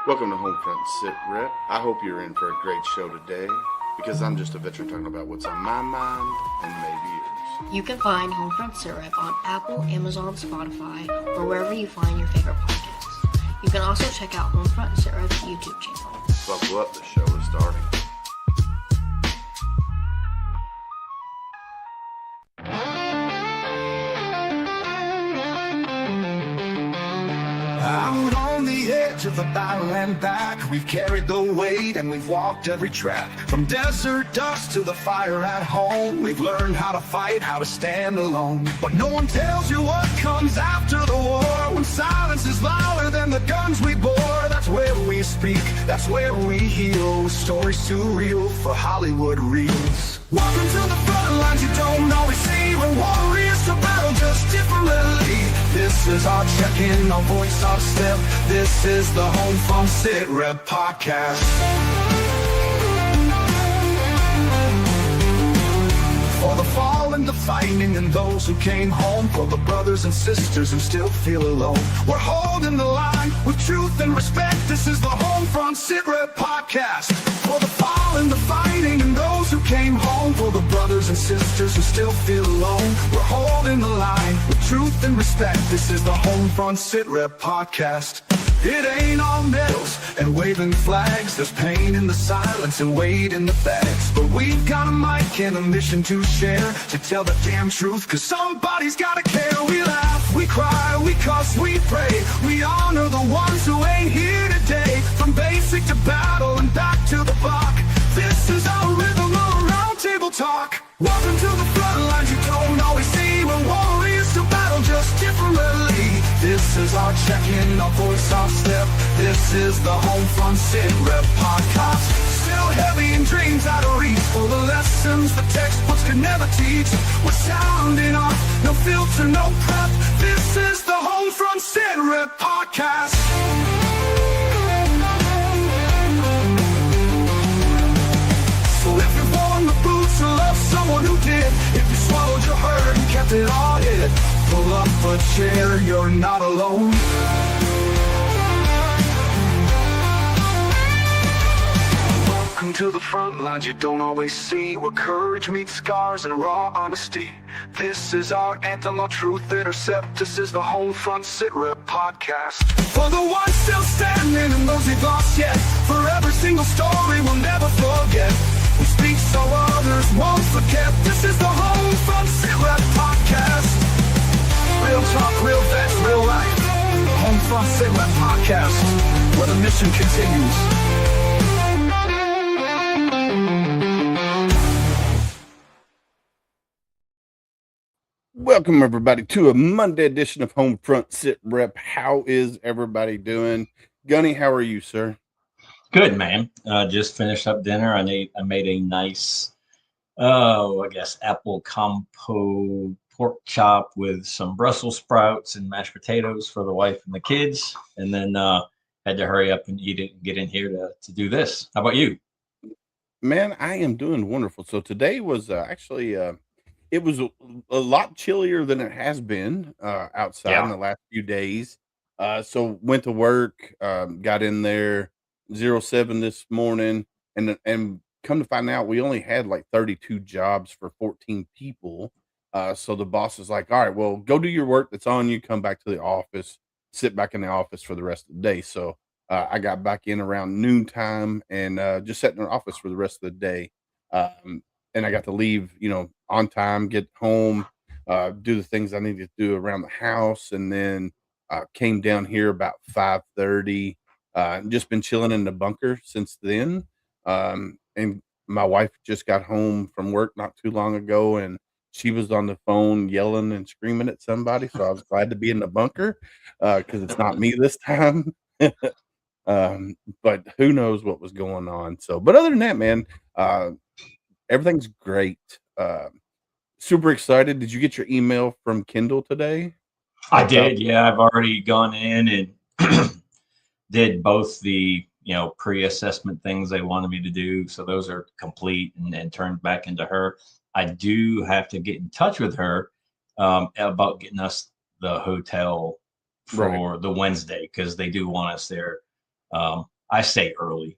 Welcome to HomeFront SitRep. I hope you're in for a great show today because I'm just a veteran talking about what's on my mind and maybe yours. You can find HomeFront SitRep on Apple, Amazon, Spotify, or wherever you find your favorite podcasts. You can also check out HomeFront SitRep's YouTube channel. Buckle up, the show is starting. Out on the edge of the battle and back, we've carried the weight and we've walked every track. From desert dust to the fire at home, we've learned how to fight, how to stand alone. But no one tells you what comes after the war. When silence is louder than the guns we bore, that's where we speak, that's where we heal. Stories too real for Hollywood reels. Welcome to the front lines you don't always see. We're warriors to battle just differently. This is our check-in, our voice, our step. This is the HomeFront SitRep podcast. For the fallen, the fighting, and those who came home. For the brothers and sisters who still feel alone. We're holding the line with truth and respect. This is the HomeFront SitRep podcast. For the fallen, the fighting, and those who came home. For the brothers and sisters who still feel alone. We're holding the line with truth and respect. This is the HomeFront SitRep podcast. It ain't all medals and waving flags. There's pain in the silence and weight in the bags. But we've got a mic and a mission to share, to tell the damn truth, cause somebody's gotta care. We laugh, we cry, we cuss, we pray. We honor the ones who ain't here today. From basic to battle and back to the block. This is our rhythm, our round table talk. Welcome to the front lines you don't always see. We're warriors to battle just differently. This is our check-in, our voice, our step. This is the HomeFront SitRep podcast. Still heavy in dreams out of reach, full of lessons the textbooks could never teach. We're sounding off, no filter, no prep. This is the HomeFront SitRep podcast. So if you've worn the boots or love someone who did, if you swallowed your hurt and kept it all hid, pull up a chair, you're not alone. Welcome to the front lines you don't always see, where courage meets scars and raw honesty. This is our anthem, our truth intercept. This is the HomeFront SitRep podcast. For the ones still standing and those we've lost yet, for every single story we'll never forget. We speak so others won't forget. This is the HomeFront SitRep podcast. Real talk, real vets, real life. HomeFront SitRep podcast, where the mission continues. Welcome, everybody, to a Monday edition of HomeFront SitRep. How is everybody doing? Gunny, how are you, sir? Good, man. Just finished up dinner. I made a nice, apple compote pork chop with some Brussels sprouts and mashed potatoes for the wife and the kids. And then had to hurry up and eat it and get in here to do this. How about you? Man, I am doing wonderful. So today was actually it was a lot chillier than it has been outside in the last few days. So went to work, got in there 07 this morning, and come to find out we only had like 32 jobs for 14 people. So the boss is like, all right, well, go do your work that's on you, come back to the office, sit back in the office for the rest of the day. So I got back in around noontime and just sat in the office for the rest of the day. And I got to leave, on time, get home, do the things I needed to do around the house, and then came down here about 5:30. Just been chilling in the bunker since then. And my wife just got home from work not too long ago, and she was on the phone yelling and screaming at somebody. So I was glad to be in the bunker because it's not me this time. But who knows what was going on. So, but other than that, man, everything's great. Super excited. Did you get your email from Kindle today? I did. Yeah, I've already gone in and did both the pre-assessment things they wanted me to do. So those are complete and turned back into her. I do have to get in touch with her about getting us the hotel for the Wednesday, because they do want us there I say early,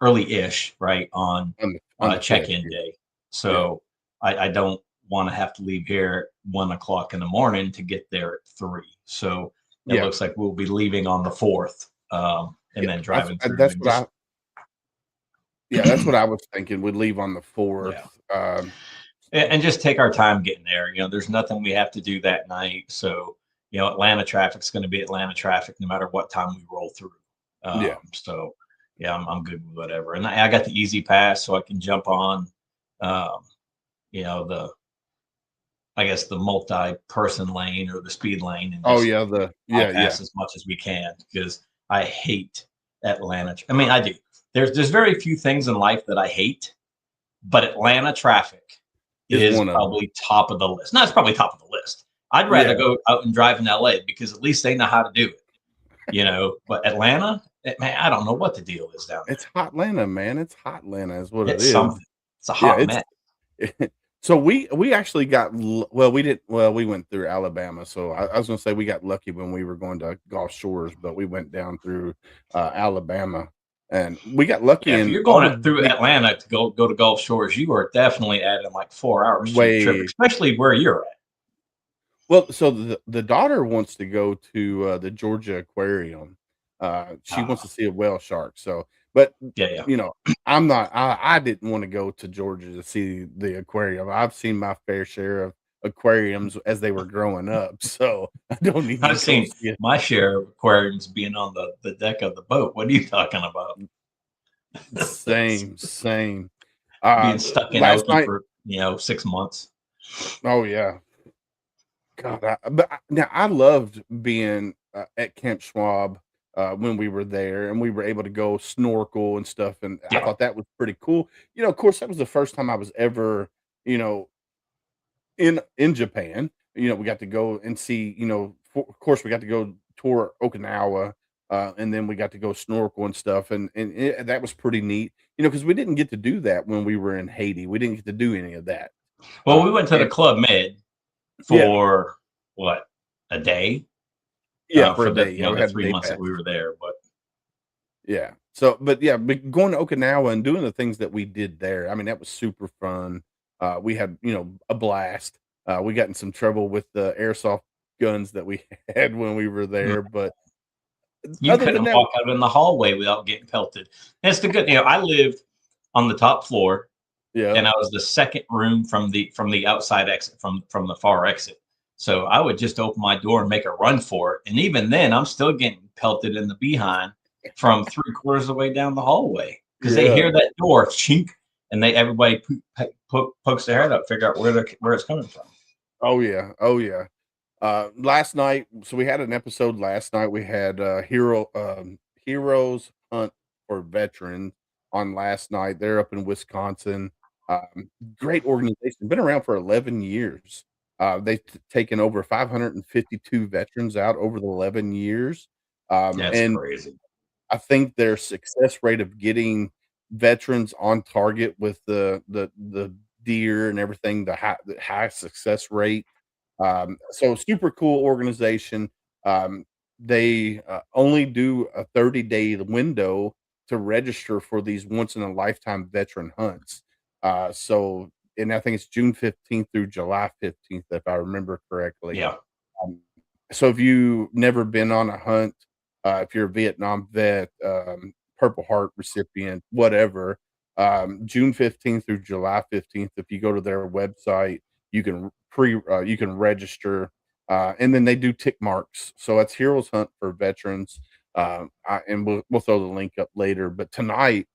early-ish, right on on the 5th, check-in yeah, day. yeah, So I don't want to have to leave here at 1 o'clock in the morning to get there at 3. So it yeah, looks like we'll be leaving on the 4th, and yeah, then driving through that's and what I just yeah, that's what I was thinking, we'd leave on the yeah. 4th, And just take our time getting there. There's nothing we have to do that night. So, Atlanta traffic's going to be Atlanta traffic no matter what time we roll through. yeah, So, yeah, I'm good with whatever. And I got the easy pass, so I can jump on, um, the I guess the multi-person lane or the speed lane and oh, just yeah, yeah, bypass as much as we can because I hate Atlanta. I mean, I do. There's very few things in life that I hate, but Atlanta traffic is is one of them. probably top of the list. No, it's probably top of the list. I'd rather Yeah, go out and drive in LA because at least they know how to do it, But Atlanta, man, I don't know what the deal is down it's there. Hotlanta, man, it's Hotlanta is what it It's is. something. It's a Yeah, hot it's mess. so we actually got well, we didn't well, we went through Alabama, so I was gonna say we got lucky when we were going to Gulf Shores, but we went down through Alabama, and we got lucky Yeah, if in you're all going the through big Atlanta to go to Gulf Shores, you are definitely adding like 4 hours to your trip, way. especially where you're at. Well, so the daughter wants to go to, the Georgia Aquarium. She wants to Ah, see a whale shark, so but, yeah, yeah. you know, I didn't wanna go to Georgia to see the aquarium. I've seen my fair share of aquariums as they were growing up, so I don't need to I've go seen see it. my share of aquariums being on the deck of the boat. What are you talking about? Same, same. Being stuck in Last Oki night for 6 months. oh, yeah. God, now I loved being, at Camp Schwab, when we were there, and we were able to go snorkel and stuff, and I Yeah, thought that was pretty cool. Of course, that was the first time I was ever, you know, in Japan. We got to go and see, of course, we got to go tour Okinawa, and then we got to go snorkel and stuff, and that was pretty neat. Because we didn't get to do that when we were in Haiti. We didn't get to do any of that. well, we went to the And Club Med yeah, for what, a day, yeah, for for a the day. Yeah, we the had a three day months that pass. we were there. But Yeah. So, but yeah, but going to Okinawa and doing the things that we did there, I mean, that was super fun. We had, a blast. We got in some trouble with the airsoft guns that we had when we were mm, there, but you other than couldn't that, walk out in the hallway without getting pelted. That's the good. I lived on the top floor, yeah. and I was the second room from the outside exit, from the far exit. So I would just open my door and make a run for it, and even then, I'm still getting pelted in the behind from 3/4 of the way down the hallway because they Yeah. hear that door chink, and everybody pokes their head up, figure out where it's coming from. Oh yeah. Oh yeah. Last night, so we had an episode last night. We had Heroes Hunt for Veterans on last night. They're up in Wisconsin. Great organization. Been around for 11 years. They've taken over 552 veterans out over the 11 years. That's And crazy. I think their success rate of getting veterans on target with the deer and everything, the high success rate, so super cool organization. Um, they only do a 30-day window to register for these once in a lifetime veteran hunts. And I think it's June 15th through July 15th, if I remember correctly. Yeah, Um, so if you never been on a hunt, if you're a Vietnam vet, Purple Heart recipient, whatever, June 15th through July 15th, if you go to their website, you can register, and then they do tick marks. So that's Heroes Hunt for Veterans. And we'll throw the link up later. But tonight,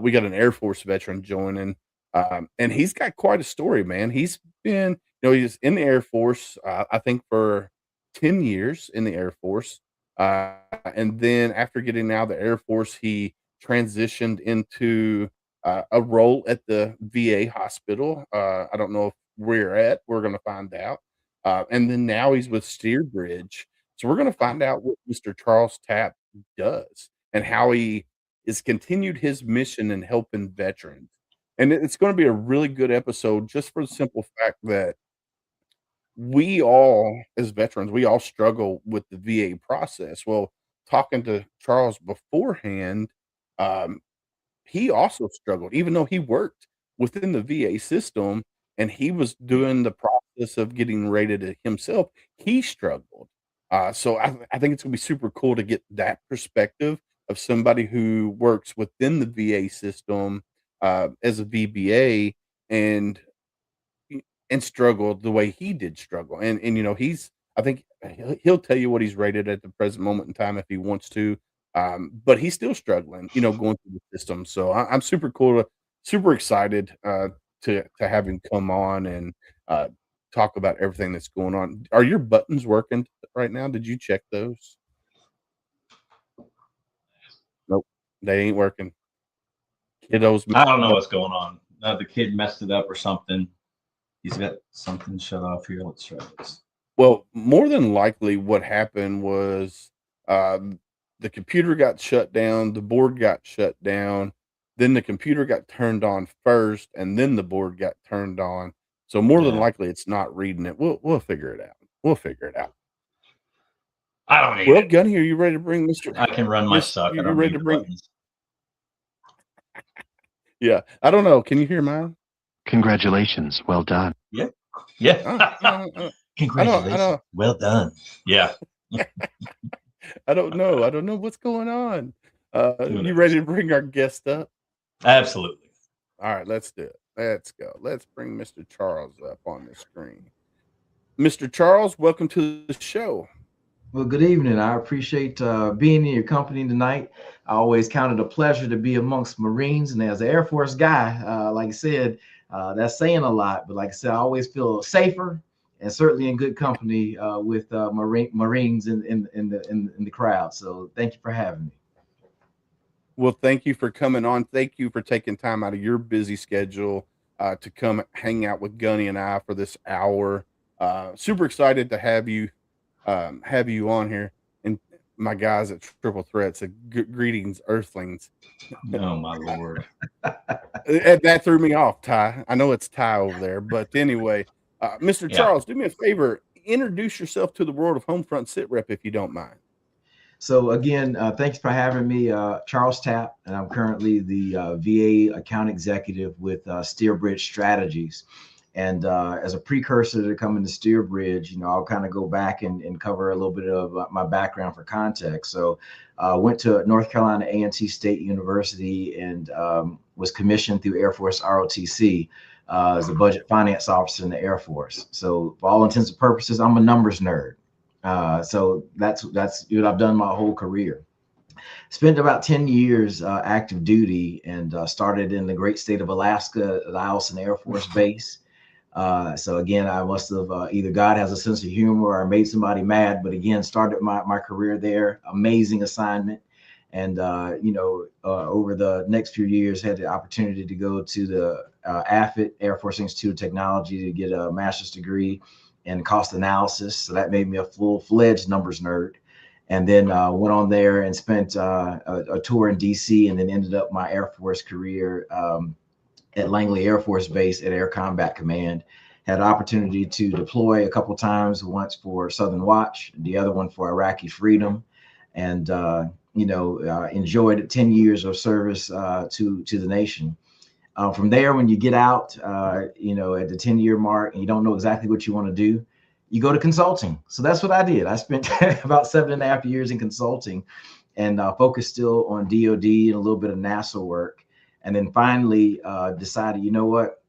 we got an Air Force veteran joining, and he's got quite a story, man. He's in the Air Force, I think for 10 years in the Air Force. And then after getting out of the Air Force, he transitioned into a role at the VA hospital. I don't know if we're at, we're going to find out. And then now he's with Steerbridge. So we're going to find out what Mr. Charles Tapp does and how he has continued his mission in helping veterans. And it's going to be a really good episode just for the simple fact that we all, as veterans, we all struggle with the VA process. Well, talking to Charles beforehand, um, he also struggled, even though he worked within the VA system and he was Yeah. doing the process of getting rated himself, he struggled. So I think it's gonna be super cool to get that perspective of somebody who works within the VA system, as a VBA and y and struggled the way he did struggle, and, he's I think he'll tell you what he's rated at the present moment in time if he wants to, but he's still struggling, going through the system, so I'm super excited, to have him come on and, talk about everything that's going on. Are your buttons working right now? Did you check those? Nope, they ain't working. Kiddos I don't know messing up. what's going on. The kid messed it up or something. He's got something shut off here. Let's try this. Well, more than likely what happened was, um, the computer got shut down, the board got shut down, then the computer got turned on first, and then the board got turned on. So more than Yeah. likely it's not reading it. We'll figure it out. We'll figure it out. I don't need Well, it. Gunny, are you ready to bring Mr. I can run my Miss suck. I you don't ready need to the bring buttons. Yeah, I don't know. Can you hear mine? Congratulations. Well done. Yeah. I Yeah. don't I Congratulations. don't Well done. Yeah. I don't know. I don't know what's going on. Who You knows? ready to bring our guest up? Absolutely. All right, let's do it. Let's go. Let's bring Mr. Charles up on the screen. Mr. Charles, welcome to the show. Well, good evening. I appreciate being in your company tonight. I always count it a pleasure to be amongst Marines. And as an Air Force guy, like I said, that's saying a lot. But like I said, I always feel safer and certainly in good company with Marines in the crowd. So thank you for having me. Well, thank you for coming on. Thank you for taking time out of your busy schedule to come hang out with Gunny and I for this hour. Super excited to have you on here. And my guys at Triple Threat said, Greetings, Earthlings." Oh my Lord. That threw me off, Ty. I know it's Ty over there, but anyway, Mr. Yeah. Charles, do me a favor. Introduce yourself to the world of HomeFront SitRep if you don't mind. So again, thanks for having me, Charles Tapp, and I'm currently the VA account executive with Steerbridge Strategies. And as a precursor to coming to Steerbridge, I'll kind of go back and cover a little bit of my background for context. So went to North Carolina A&T State University and was commissioned through Air Force ROTC as a budget finance officer in the Air Force. So for all intents and purposes, I'm a numbers nerd. So that's what I've done my whole career. Spent about 10 years active duty and started in the great state of Alaska at Eielson Air Force Base. So again, I must have either God has a sense of humor or I made somebody mad, but again, started my career there. Amazing assignment. And, over the next few years, had the opportunity to go to the AFIT, Air Force Institute of Technology, to get a master's degree in cost analysis. So that made me a full-fledged numbers nerd. And then went on there and spent a tour in DC and then ended up my Air Force career at Langley Air Force Base at Air Combat Command. Had an opportunity to deploy a couple times, once for Southern Watch, the other one for Iraqi Freedom. And, enjoyed 10 years of service to the nation. From there, when you get out, at the 10-year mark and you don't know exactly what you want to do, you go to consulting. So that's what I did. I spent about 7.5 years in consulting and focused still on DOD and a little bit of NASA work. And then finally decided, you know what,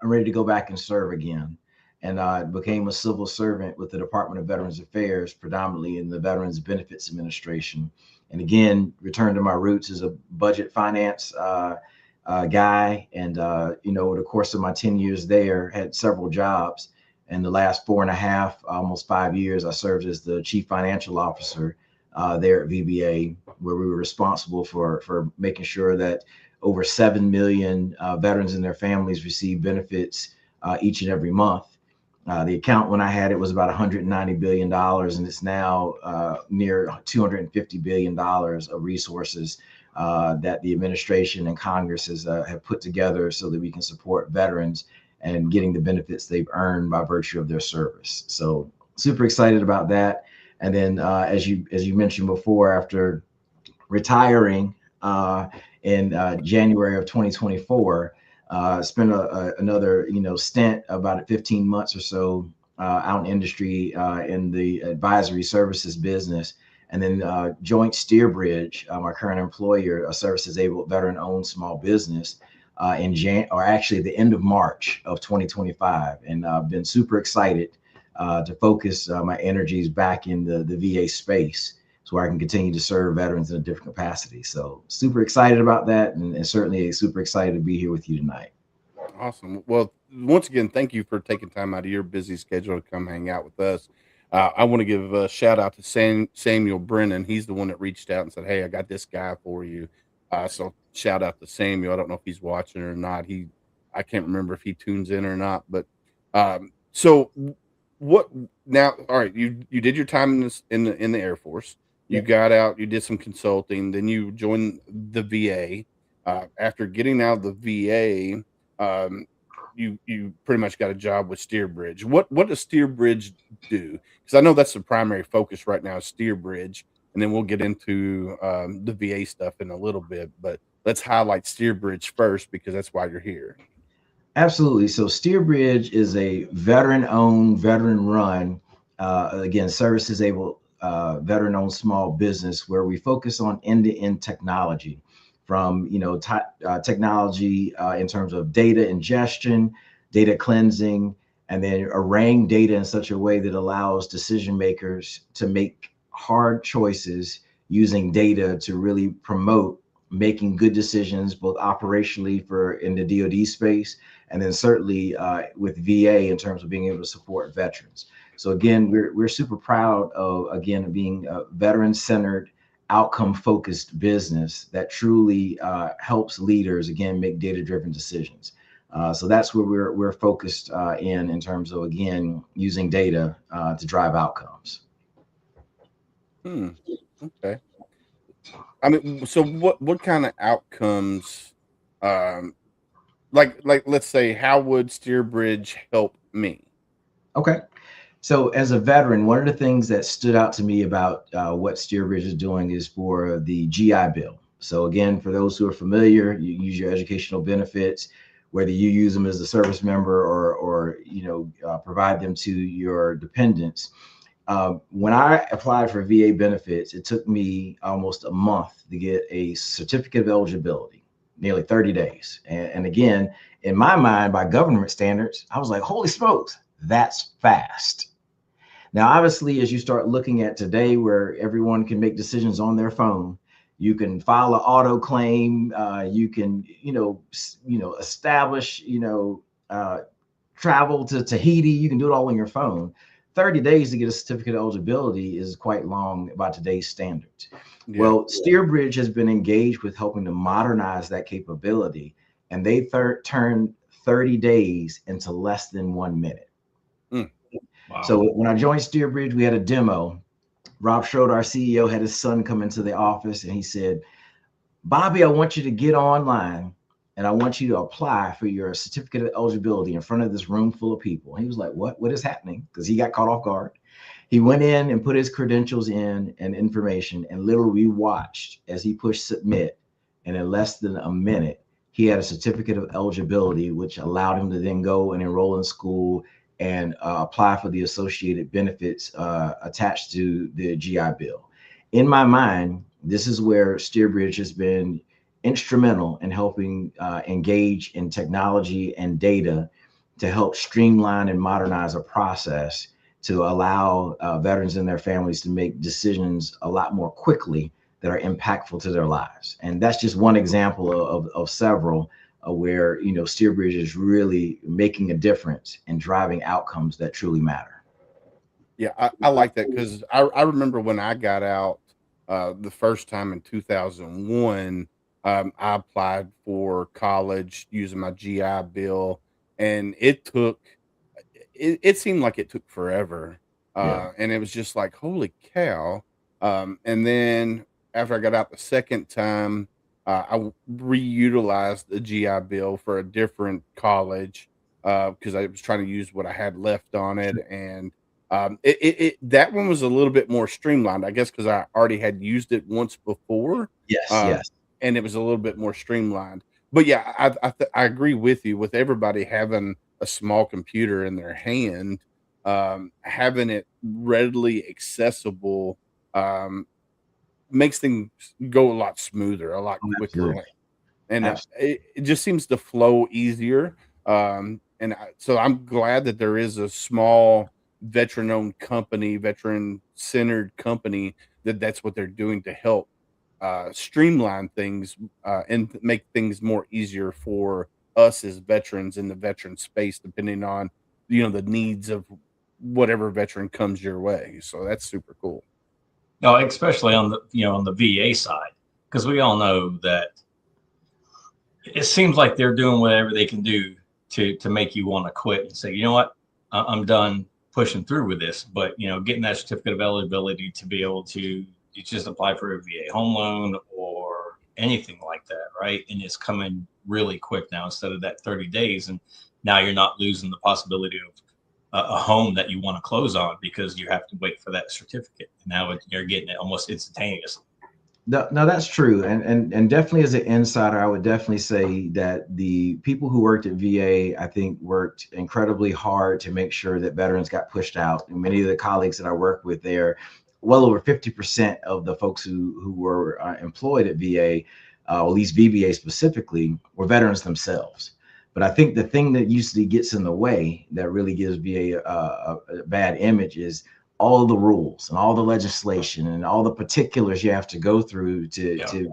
I'm ready to go back and serve again. And I became a civil servant with the Department of Veterans Affairs, predominantly in the Veterans Benefits Administration. And again, returned to my roots as a budget finance guy. And, over the course of my 10 years there, had several jobs. And the last 4.5, almost 5 years, I served as the chief financial officer there at VBA, where we were responsible for making sure that over 7 million veterans and their families receive benefits each and every month. The account when I had it was about $190 billion, and it's now near $250 billion of resources that the administration and Congress have put together so that we can support veterans and getting the benefits they've earned by virtue of their service. So super excited about that. And then as you mentioned before, after retiring in January of 2024, spent another stint about 15 months or so out in industry in the advisory services business, and then joined Steerbridge, my current employer, a service-disabled veteran-owned small business, actually the end of March of 2025, and I've been super excited to focus my energies back in the VA space, so where I can continue to serve veterans in a different capacity. So super excited about that, and certainly super excited to be here with you tonight. Awesome. Well, once again, thank you for taking time out of your busy schedule to come hang out with us. I want to give a shout out to Samuel Brennan. He's the one that reached out and said, "Hey, I got this guy for you." So shout out to Samuel. I don't know if he's watching or not. I can't remember if he tunes in or not. But what now? All right, you did your time in the Air Force. You Yeah. got out. You did some consulting. Then you joined the VA. After getting out of the VA, you pretty much got a job with Steerbridge. What does Steerbridge do? Because I know that's the primary focus right now is Steerbridge, and then we'll get into the VA stuff in a little bit. But let's highlight Steerbridge first because that's why you're here. Absolutely. So Steerbridge is a veteran-owned, veteran-run, again, service-disabled, veteran-owned small business where we focus on end-to-end technology, from technology in terms of data ingestion, data cleansing, and then arraying data in such a way that allows decision makers to make hard choices using data to really promote making good decisions, both operationally for in the DoD space, and then certainly with VA in terms of being able to support veterans. So again, we're super proud of being a veteran-centered, outcome-focused business that truly helps leaders again make data-driven decisions. So that's where we're focused in terms of again using data to drive outcomes. Okay. I mean, so what kind of outcomes, um, like let's say, how would Steerbridge help me? Okay. So as a veteran, one of the things that stood out to me about what Steerbridge is doing is for the GI Bill. So again, for those who are familiar, you use your educational benefits, whether you use them as a service member or provide them to your dependents. When I applied for VA benefits, it took me almost a month to get a certificate of eligibility, nearly 30 days. And again, in my mind, by government standards, I was like, holy smokes, that's fast. Now, obviously, as you start looking at today, where everyone can make decisions on their phone, you can file an auto claim, you can, establish, travel to Tahiti, you can do it all on your phone. 30 days to get a certificate of eligibility is quite long by today's standards. Yeah. Well, Steerbridge has been engaged with helping to modernize that capability, and they turned 30 days into less than 1 minute. Wow. So when I joined Steerbridge, we had a demo. Rob Schroeder, our CEO, had his son come into the office and he said, Bobby, I want you to get online and I want you to apply for your certificate of eligibility in front of this room full of people. And he was like, what is happening? Because he got caught off guard. He went in and put his credentials in and information, and literally we watched as he pushed submit. And in less than a minute, he had a certificate of eligibility, which allowed him to then go and enroll in school and apply for the associated benefits attached to the GI Bill. In my mind, this is where Steerbridge has been instrumental in helping engage in technology and data to help streamline and modernize a process to allow veterans and their families to make decisions a lot more quickly that are impactful to their lives. And that's just one example of several where Steerbridge is really making a difference and driving outcomes that truly matter. Yeah, I like that because I remember when I got out the first time in 2001, I applied for college using my GI Bill, and it seemed like it took forever, Yeah. and it was just like, holy cow! And then after I got out the second time, I reutilized the GI Bill for a different college because I was trying to use what I had left on it, and That one was a little bit more streamlined, I guess, because I already had used it once before, Yes, um, yes. and it was a little bit more streamlined. But yeah, I agree with you. With everybody having a small computer in their hand, having it readily accessible, um, makes things go a lot smoother, a lot Oh, quicker, absolutely. and Absolutely. it just seems to flow easier. So I'm glad that there is a small veteran-owned company, veteran-centered company that's what they're doing to help streamline things and make things more easier for us as veterans in the veteran space, depending on the needs of whatever veteran comes your way. So that's super cool. No, especially on the on the VA side, because we all know that it seems like they're doing whatever they can do to make you want to quit and say, you know what, I'm done pushing through with this. But getting that certificate of eligibility to be able to you just apply for a VA home loan or anything like that, right? And it's coming really quick now instead of that 30 days, and now you're not losing the possibility of a home that you want to close on because you have to wait for that certificate. Now you're getting it almost instantaneously. No, no, that's true. And definitely as an insider, I would definitely say that the people who worked at VA, I think, worked incredibly hard to make sure that veterans got pushed out. And many of the colleagues that I work with there, well over 50% of the folks who were employed at VA, or at least VBA specifically, were veterans themselves. But I think the thing that usually gets in the way that really gives VA a bad image is all the rules and all the legislation and all the particulars you have to go through to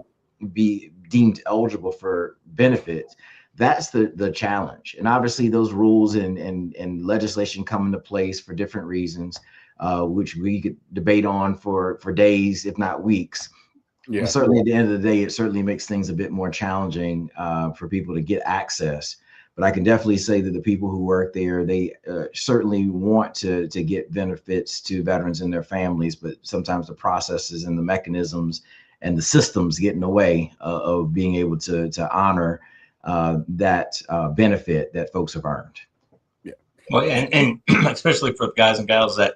be deemed eligible for benefits. That's the challenge. And obviously those rules and legislation come into place for different reasons, which we could debate on for days, if not weeks. And Yeah. certainly at the end of the day, it certainly makes things a bit more challenging for people to get access. But I can definitely say that the people who work there, they certainly want to get benefits to veterans and their families, but sometimes the processes and the mechanisms and the systems get in the way of being able to honor that benefit that folks have earned. Yeah. Well, and especially for the guys and gals that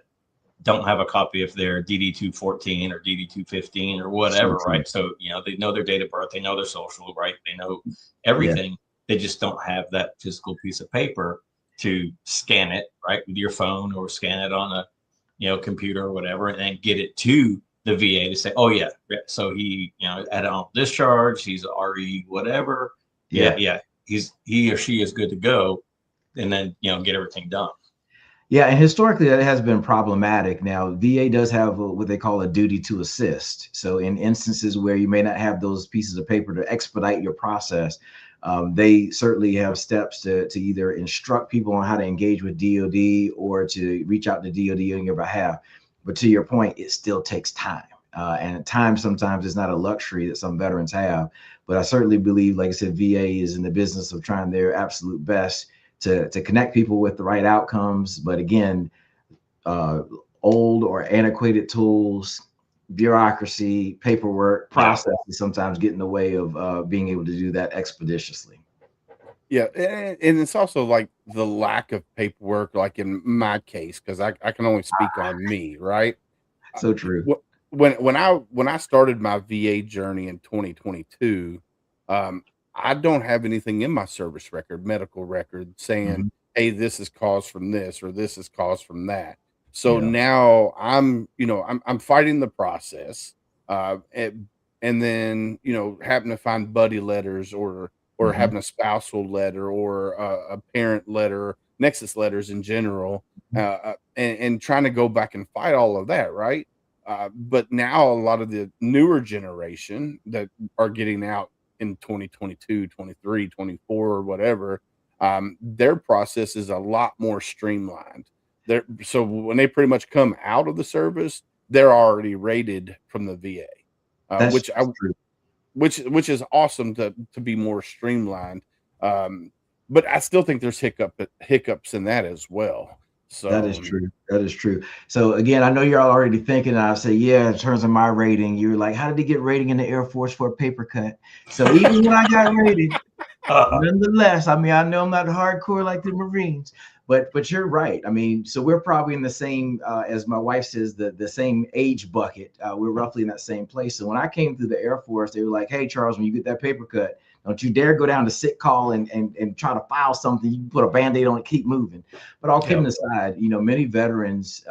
don't have a copy of their DD 214 or DD 215 or whatever, So right? So they know their date of birth, they know their social, right? They know yeah, everything. They just don't have that physical piece of paper to scan it, right, with your phone or scan it on a computer or whatever, and then get it to the VA to say, oh yeah, so he at on discharge, he's RE whatever, yeah, he or she is good to go, and then get everything done. Yeah, and historically that has been problematic. Now, VA does have what they call a duty to assist. So in instances where you may not have those pieces of paper to expedite your process, they certainly have steps to either instruct people on how to engage with DoD or to reach out to DoD on your behalf. But to your point, it still takes time. And time sometimes is not a luxury that some veterans have. But I certainly believe, like I said, VA is in the business of trying their absolute best to connect people with the right outcomes. But again, old or antiquated tools, bureaucracy, paperwork, processes sometimes get in the way of being able to do that expeditiously. Yeah, and it's also like the lack of paperwork, like in my case, because I can only speak on me, right? Uh, So true. when I started my VA journey in 2022, um, I don't have anything in my service record, medical record, saying, Mhm. "Hey, this is caused from this or this is caused from that." So Yeah. now I'm fighting the process, and then having to find buddy letters or Mhm. having a spousal letter or a parent letter, nexus letters in general, and trying to go back and fight all of that, right? But now a lot of the newer generation that are getting out in 2022, 23, 24, or whatever, their process is a lot more streamlined. So when they pretty much come out of the service, they're already rated from the VA, That's true. which is awesome to be more streamlined. But I still think there's hiccups in that as well. That is So true. That is true. So again, I know you're already thinking. I say, yeah, in terms of my rating, you're like, how did he get rating in the Air Force for a paper cut? So even when I got rated, nonetheless, I mean, I know I'm not hardcore like the Marines, But you're right. I mean, so we're probably in the same, as my wife says, the same age bucket. We're roughly in that same place. So when I came through the Air Force, they were like, "Hey, Charles, when you get that paper cut, don't you dare go down to sick call and try to file something. You put a Band-Aid on it, keep moving." But all kidding aside, many veterans,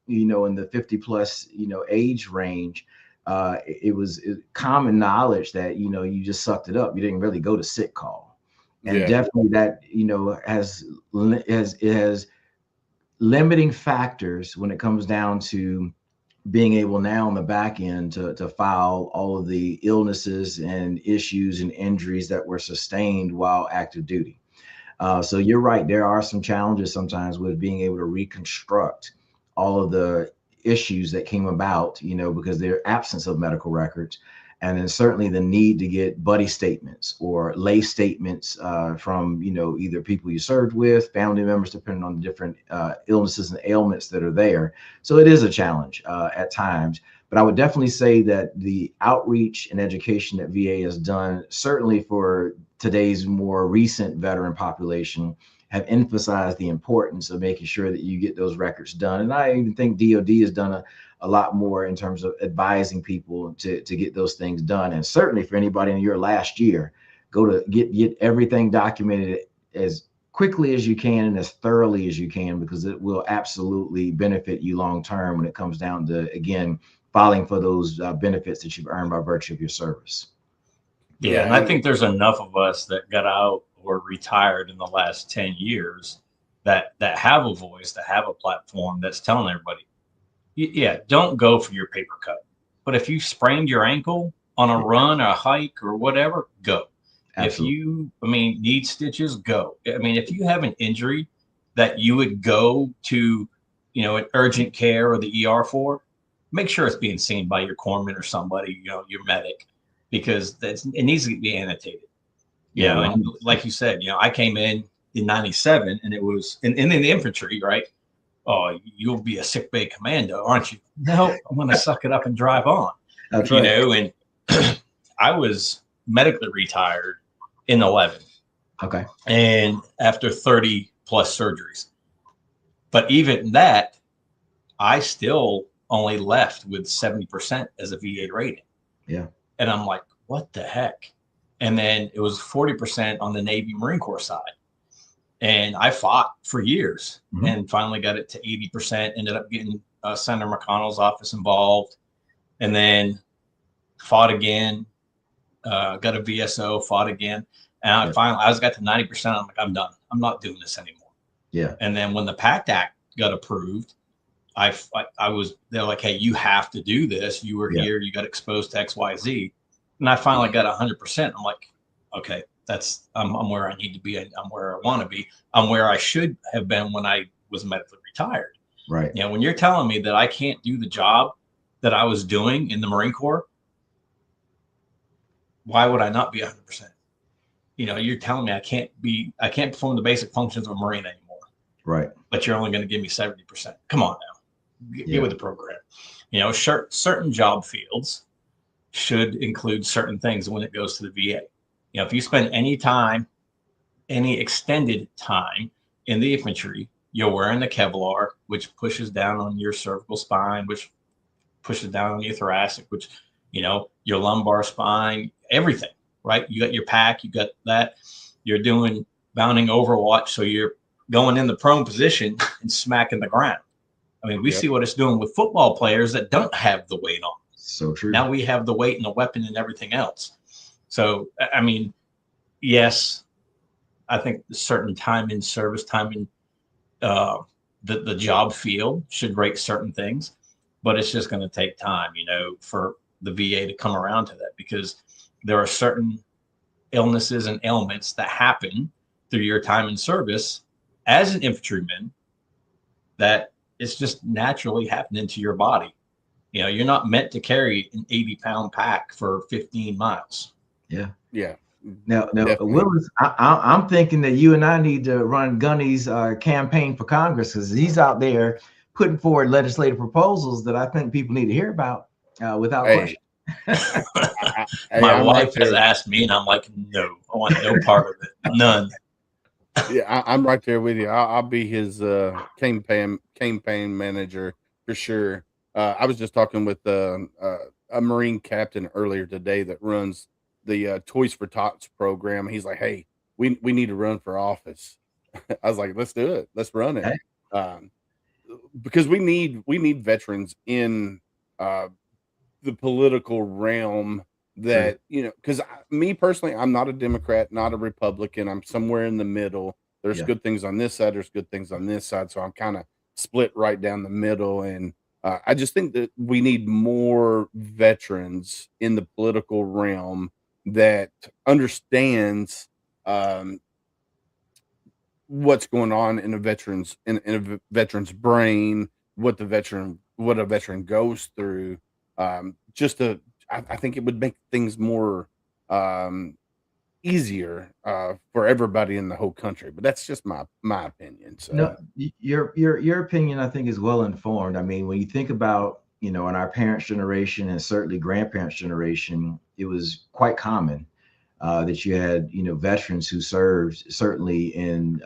in the 50 plus, age range, it was common knowledge that, you just sucked it up. You didn't really go to sick call. And definitely that, has limiting factors when it comes down to being able now on the back end to file all of the illnesses and issues and injuries that were sustained while active duty. So you're right. There are some challenges sometimes with being able to reconstruct all of the issues that came about, because their absence of medical records. And then certainly the need to get buddy statements or lay statements from, either people you served with, family members, depending on the different illnesses and ailments that are there. So it is a challenge at times. But I would definitely say that the outreach and education that VA has done, certainly for today's more recent veteran population, have emphasized the importance of making sure that you get those records done. And I even think DOD has done a lot more in terms of advising people to get those things done. And certainly for anybody in your last year, go to get everything documented as quickly as you can and as thoroughly as you can, because it will absolutely benefit you long term when it comes down to, again, filing for those benefits that you've earned by virtue of your service. Yeah, and I think there's enough of us that got out or retired in the last 10 years that have a voice, that have a platform that's telling everybody, yeah, don't go for your paper cut. But if you sprained your ankle on a run or a hike or whatever, go. Absolutely. If you, need stitches, go. If you have an injury that you would go to, an urgent care or the ER for, make sure it's being seen by your corpsman or somebody, your medic, because it needs to be annotated. And like you said, I came in 97 and it was in the infantry, right? Oh, you'll be a sick bay commando, aren't you? No, I'm going to suck it up and drive on. That's right. And I was medically retired in 11. Okay. And after 30 plus surgeries. But even that, I still only left with 70% as a VA rating. Yeah. And I'm like, what the heck? And then it was 40% on the Navy Marine Corps side. And I fought for years and finally got it to 80%, ended up getting Senator McConnell's office involved, and then fought again, got a VSO, fought again. And I got to 90%. I'm like, I'm done. I'm not doing this anymore. Yeah. And then when the PACT Act got approved, they're like, hey, you have to do this. You were here, you got exposed to XYZ. And I finally got 100%. I'm like, okay, I'm where I need to be. I'm where I want to be. I'm where I should have been when I was medically retired. Right. When you're telling me that I can't do the job that I was doing in the Marine Corps, why would I not be 100%? You're telling me I can't perform the basic functions of a Marine anymore. Right. But you're only going to give me 70%. Come on now. Get with the program. Certain job fields should include certain things when it goes to the VA. If you spend any extended time in the infantry, you're wearing the Kevlar, which pushes down on your cervical spine, which pushes down on your thoracic, which, your lumbar spine, everything, right? You got your pack, you got that. You're doing bounding overwatch, so you're going in the prone position and smacking the ground. We see what it's doing with football players that don't have the weight on. So true. Now we have the weight and the weapon and everything else. So, yes, I think a certain time in service, time in the job field should rate certain things, but it's just going to take time, for the VA to come around to that, because there are certain illnesses and ailments that happen through your time in service as an infantryman that it's just naturally happening to your body. You're not meant to carry an 80-pound pack for 15 miles. Yeah. Yeah. Now, Willis, I'm thinking that you and I need to run Gunny's campaign for Congress, because he's out there putting forward legislative proposals that I think people need to hear about without question. My wife has asked me, and I'm like, no, I want no part of it. None. Yeah, I'm right there with you. I'll be his campaign manager for sure. I was just talking with a Marine captain earlier today that runs the Toys for Tots program. He's like, "Hey, we need to run for office." I was like, "Let's do it. Let's run it." Okay. Um, because we need veterans in uh, the political realm True. that, because me personally, I'm not a Democrat, not a Republican. I'm somewhere in the middle. There's Yeah. good things on this side. There's good things on this side. So I'm kind of split right down the middle. And I just think that we need more veterans in the political realm that understands um, what's going on in a veteran's brain, what a veteran goes through. Just to, I think it would make things more um, easier for everybody in the whole country. But that's just my opinion. No, So your opinion, I think, is well informed. I mean, when you think about, in our parents' generation and certainly grandparents' generation, it was quite common that you had, veterans who served certainly in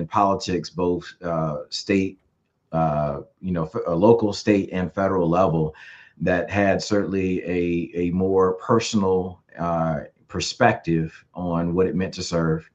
politics, both state, local, state, and federal level, that had certainly a more personal perspective on what it meant to serve.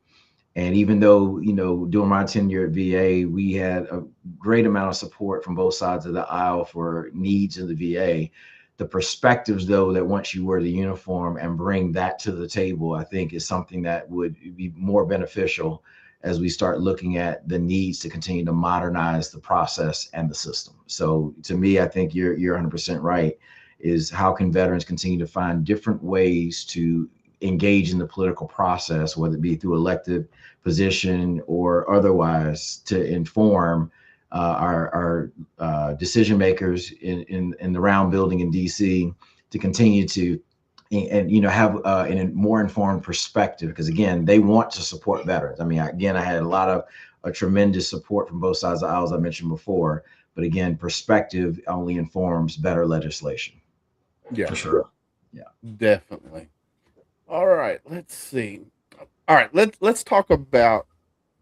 And even though, during my tenure at VA, we had a great amount of support from both sides of the aisle for needs in the VA, the perspectives, though, that once you wear the uniform and bring that to the table, I think is something that would be more beneficial as we start looking at the needs to continue to modernize the process and the system. So to me, I think you're 100% right, is how can veterans continue to find different ways to engage in the political process, whether it be through elected position or otherwise, to inform our decision makers in the round building in DC, to continue to have a more informed perspective, because again, they want to support veterans. I mean, again, I had a lot of tremendous support from both sides of the aisle, as I mentioned before, but again, perspective only informs better legislation. yeah, For sure. Yeah. definitely. All right, let's see. All right, let's talk about.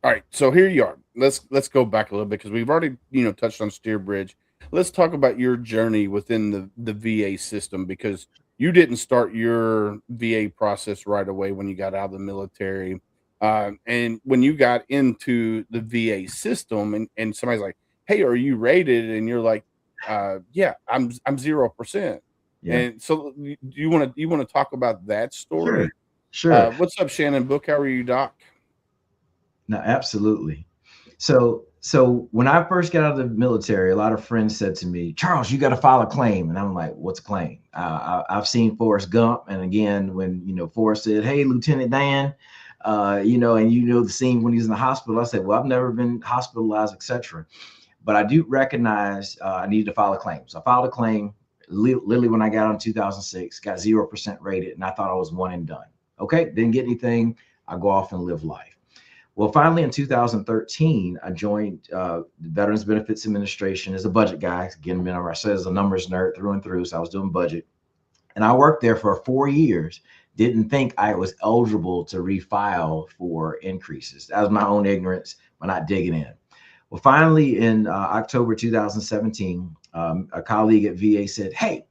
All right, so here you are. Let's go back a little bit because we've already touched on Steer Bridge. Let's talk about your journey within the VA system, because you didn't start your VA process right away when you got out of the military, and when you got into the VA system, and somebody's like, "Hey, are you rated?" and you're like, "Yeah, I'm 0%." Yeah. And so, do you want to talk about that Sure. story? Sure. What's up, Shannon Book? How are you, Doc? No, absolutely. So when I first got out of the military, a lot of friends said to me, "Charles, you got to file a claim." And I'm like, "What's a claim?" I've seen Forrest Gump, and again, when Forrest said, "Hey, Lieutenant Dan," and the scene when he's in the hospital, I said, "Well, I've never been hospitalized, etc." But I do recognize I needed to file a claim. So I filed a claim literally when I got on in 2006, got 0% rated, and I thought I was one and done. Okay, didn't get anything. I go off and live life. Well, finally, in 2013, I joined the Veterans Benefits Administration as a budget guy. Again, remember I said as a numbers nerd through and through, so I was doing budget. And I worked there for 4 years. Didn't think I was eligible to refile for increases. That was my own ignorance by not digging in. Well, finally, in October 2017, a colleague at VA said, "Hey,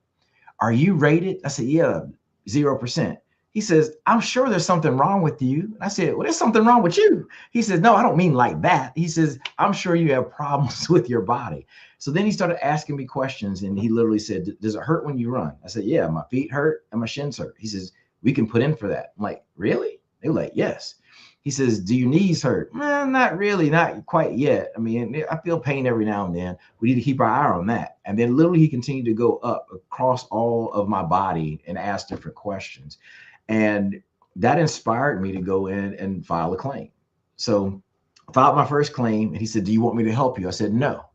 are you rated?" I said, "Yeah, 0%. He says, "I'm sure there's something wrong with you." I said, "Well, there's something wrong with you." He says, "No, I don't mean like that." He says, "I'm sure you have problems with your body." So then he started asking me questions, and he literally said, "Does it hurt when you run?" I said, "Yeah, my feet hurt and my shins hurt." He says, "We can put in for that." I'm like, "Really?" They were like, "Yes." He says, "Do your knees hurt?" Not really, not quite yet. I mean, I feel pain every now and then. We need to keep our eye on that. And then literally he continued to go up across all of my body and ask different questions. And that inspired me to go in and file a claim. So I filed my first claim, and he said, "Do you want me to help you?" I said, "No.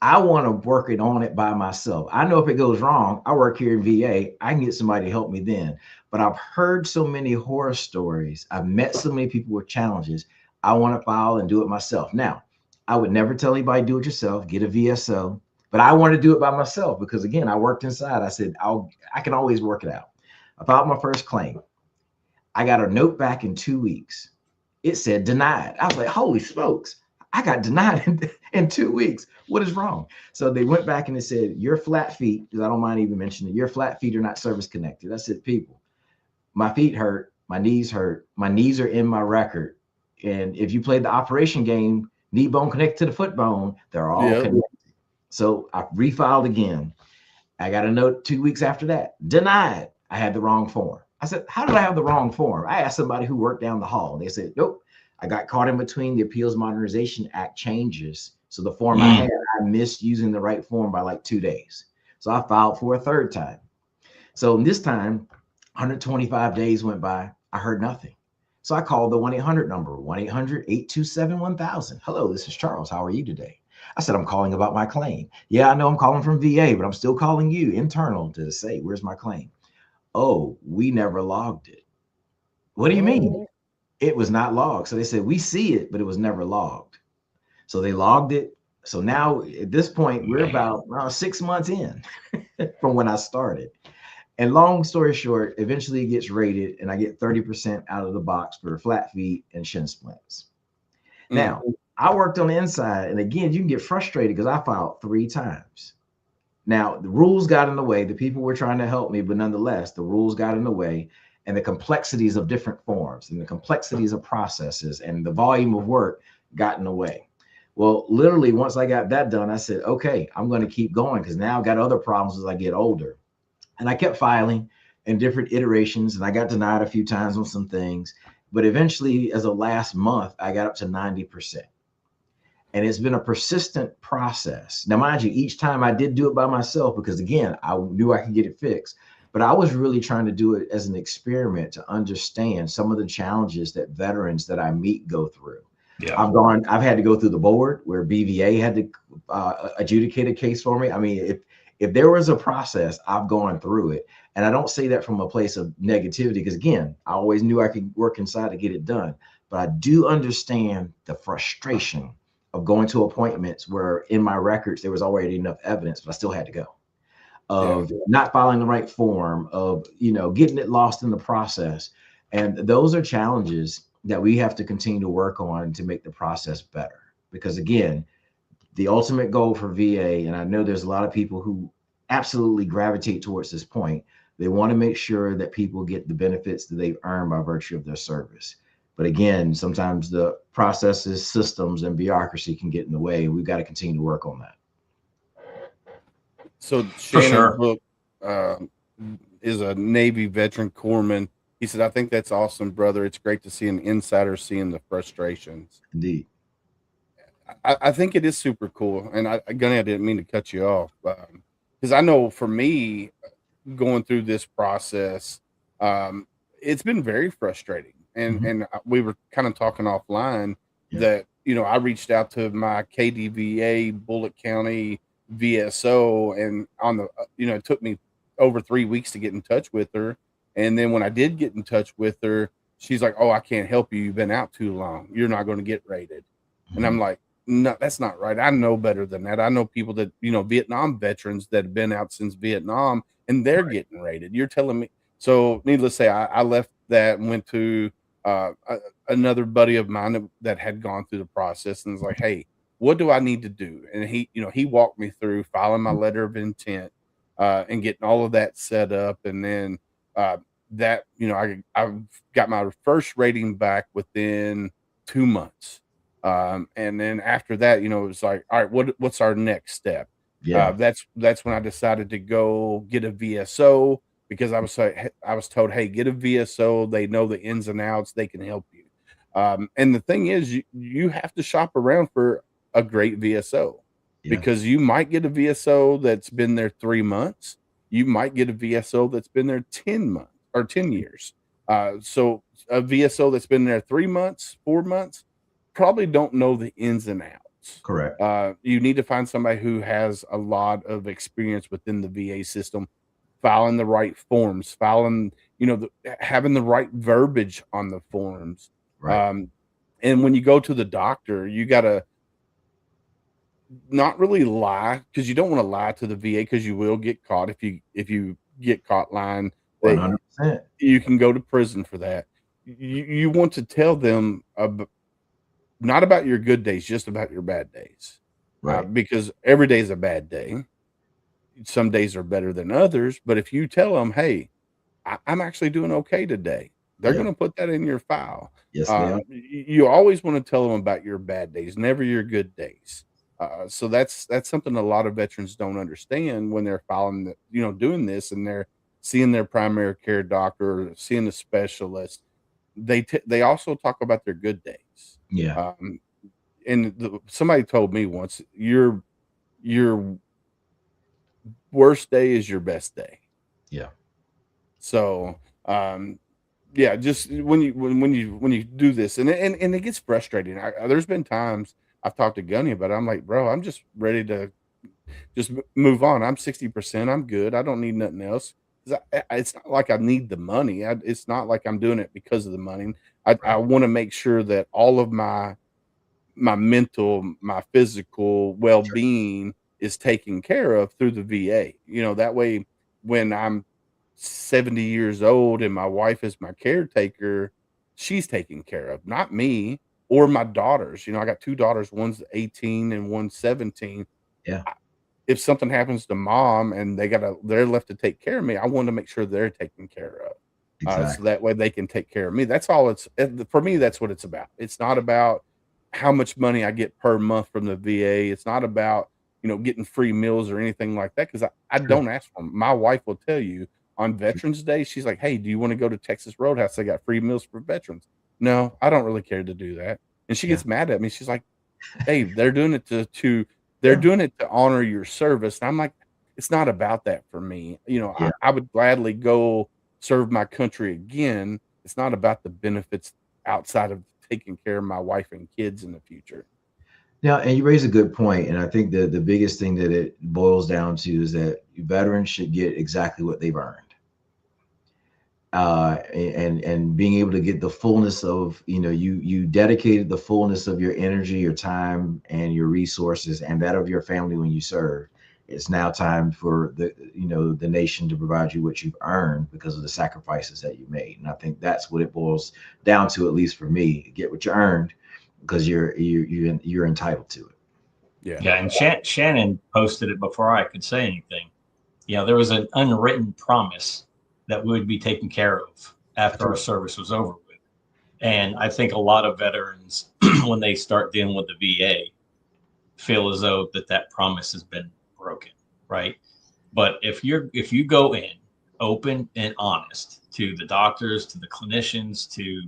I want to work it on it by myself. I know if it goes wrong, I work here in VA. I can get somebody to help me then. But I've heard so many horror stories. I've met so many people with challenges. I want to file and do it myself." Now, I would never tell anybody do it yourself, get a VSO, but I want to do it by myself because again, I worked inside. I said, I can always work it out. I filed my first claim. I got a note back in 2 weeks. it said denied. I was like, holy smokes, I got denied in 2 weeks. What is wrong? So they went back and they said, your flat feet, because I don't mind even mentioning it, your flat feet are not service connected. I said, people, my feet hurt, my knees hurt, my knees are in my record. And if you played the operation game, knee bone connected to the foot bone, they're all Yep. connected. So I refiled again. I got a note 2 weeks after that, denied. I had the wrong form. I said, how did I have the wrong form? I asked somebody who worked down the hall. They said, nope, I got caught in between the Appeals Modernization Act changes. So the form I had, I missed using the right form by like 2 days. So I filed for a third time. So this time, 125 days went by. I heard nothing. So I called the 1-800 number, 1-800-827-1000. Hello, this is Charles. How are you today? I said, I'm calling about my claim. Yeah, I know I'm calling from VA, but I'm still calling you internal to say, where's my claim? Oh, we never logged it. What do you mean? It was not logged. So they said, we see it, but it was never logged. So they logged it. So now at this point, we're about 6 months in from when I started. And long story short, eventually it gets rated and I get 30% out of the box for flat feet and shin splints. Now, I worked on the inside, and again, you can get frustrated because I filed 3 times. Now, the rules got in the way. The people were trying to help me, but nonetheless, the rules got in the way, and the complexities of different forms and the complexities of processes and the volume of work got in the way. Well, literally, once I got that done, I said, okay, I'm going to keep going because now I've got other problems as I get older. And I kept filing in different iterations, and I got denied a few times on some things. But eventually, as of last month, I got up to 90%. And it's been a persistent process. Now, mind you, each time I did do it by myself because, again, I knew I could get it fixed. But I was really trying to do it as an experiment to understand some of the challenges that veterans that I meet go through. Yeah. I've had to go through the board where BVA had to adjudicate a case for me. I mean, if there was a process, I've gone through it. And I don't say that from a place of negativity because, again, I always knew I could work inside to get it done. But I do understand the frustration of going to appointments where in my records there was already enough evidence, but I still had to go. Of not following the right form, of getting it lost in the process. And those are challenges that we have to continue to work on to make the process better. Because again, the ultimate goal for VA, and I know there's a lot of people who absolutely gravitate towards this point, they want to make sure that people get the benefits that they've earned by virtue of their service. But again, sometimes the processes, systems, and bureaucracy can get in the way. We've got to continue to work on that. So Shannon Book is a Navy veteran corpsman. He said, I think that's awesome, brother. It's great to see an insider seeing the frustrations. Indeed. I think it is super cool. And Gunny, I didn't mean to cut you off. Because I know for me, going through this process, it's been very frustrating. And we were kind of talking offline that, I reached out to my KDVA Bullitt County VSO, and on the, it took me over 3 weeks to get in touch with her. And then when I did get in touch with her, she's like, oh, I can't help you. You've been out too long. You're not going to get rated. And I'm like, no, that's not right. I know better than that. I know people that, Vietnam veterans that have been out since Vietnam and they're getting rated. You're telling me. So needless to say, I left that and went to another buddy of mine that had gone through the process and was like, hey, what do I need to do? And he walked me through filing my letter of intent and getting all of that set up. And then that, I got my first rating back within 2 months. And then after that, it was like, all right, what's our next step? Yeah. That's when I decided to go get a VSO because I was told, hey, get a VSO. They know the ins and outs. They can help you. And the thing is, you have to shop around for a great VSO because you might get a VSO that's been there 3 months. You might get a VSO that's been there 10 months or 10 years. So a VSO that's been there 3 months, 4 months, probably don't know the ins and outs. Correct. You need to find somebody who has a lot of experience within the VA system, filing the right forms, having the right verbiage on the forms. Right. And when you go to the doctor, you got to not really lie because you don't want to lie to the VA because you will get caught if you get caught lying. 100%. You can go to prison for that. you want to tell them not about your good days, just about your bad days, Right. because every day is a bad day. Some days are better than others, but if you tell them, "Hey, I'm actually doing okay today," they're Yeah. gonna put that in your file. Yes, they are. You always wanna tell them about your bad days, never your good days. So that's something a lot of veterans don't understand when they're filing doing this, and they're seeing their primary care doctor or seeing a specialist. They also talk about their good days. Yeah. Um, and somebody told me once, your worst day is your best day. Yeah. So, yeah, just when you do this, and it gets frustrating. There's been times I've talked to Gunny about it. I'm like, bro, I'm just ready to just move on. I'm 60%. I'm good. I don't need nothing else. 'Cause it's not like I need the money. It's not like I'm doing it because of the money. I Right. want to make sure that all of my mental, my physical Sure. well-being is taken care of through the VA. That way when I'm 70 years old and my wife is my caretaker, she's taken care of, not me or my daughters. I got 2 daughters, one's 18 and one's 17. Yeah. If something happens to mom and they're left to take care of me, I want to make sure they're taken care of. So Exactly. that way they can take care of me. That's all for me, that's what it's about. It's not about how much money I get per month from the VA. It's not about, getting free meals or anything like that. Cause I Sure. don't ask for 'em. My wife will tell you on Sure. Veterans Day, she's like, "Hey, do you want to go to Texas Roadhouse? They got free meals for veterans." No, I don't really care to do that. And she Yeah. gets mad at me. She's like, "Hey, they're doing it they're Yeah. doing it to honor your service." And I'm like, "It's not about that for me." Yeah. I would gladly go serve my country again. It's not about the benefits outside of taking care of my wife and kids in the future. Now, and you raise a good point, and I think the biggest thing that it boils down to is that veterans should get exactly what they've earned. And being able to get the fullness of, you dedicated the fullness of your energy, your time, and your resources, and that of your family when you serve. It's now time for the nation to provide you what you've earned because of the sacrifices that you made. And I think that's what it boils down to, at least for me. Get what you earned because you're entitled to it. Yeah. Yeah, and Shannon posted it before I could say anything. There was an unwritten promise that we would be taken care of That's after our right. service was over with. And I think a lot of veterans, when they start dealing with the VA, feel as though that promise has been broken, right? But if you go in open and honest to the doctors, to the clinicians, to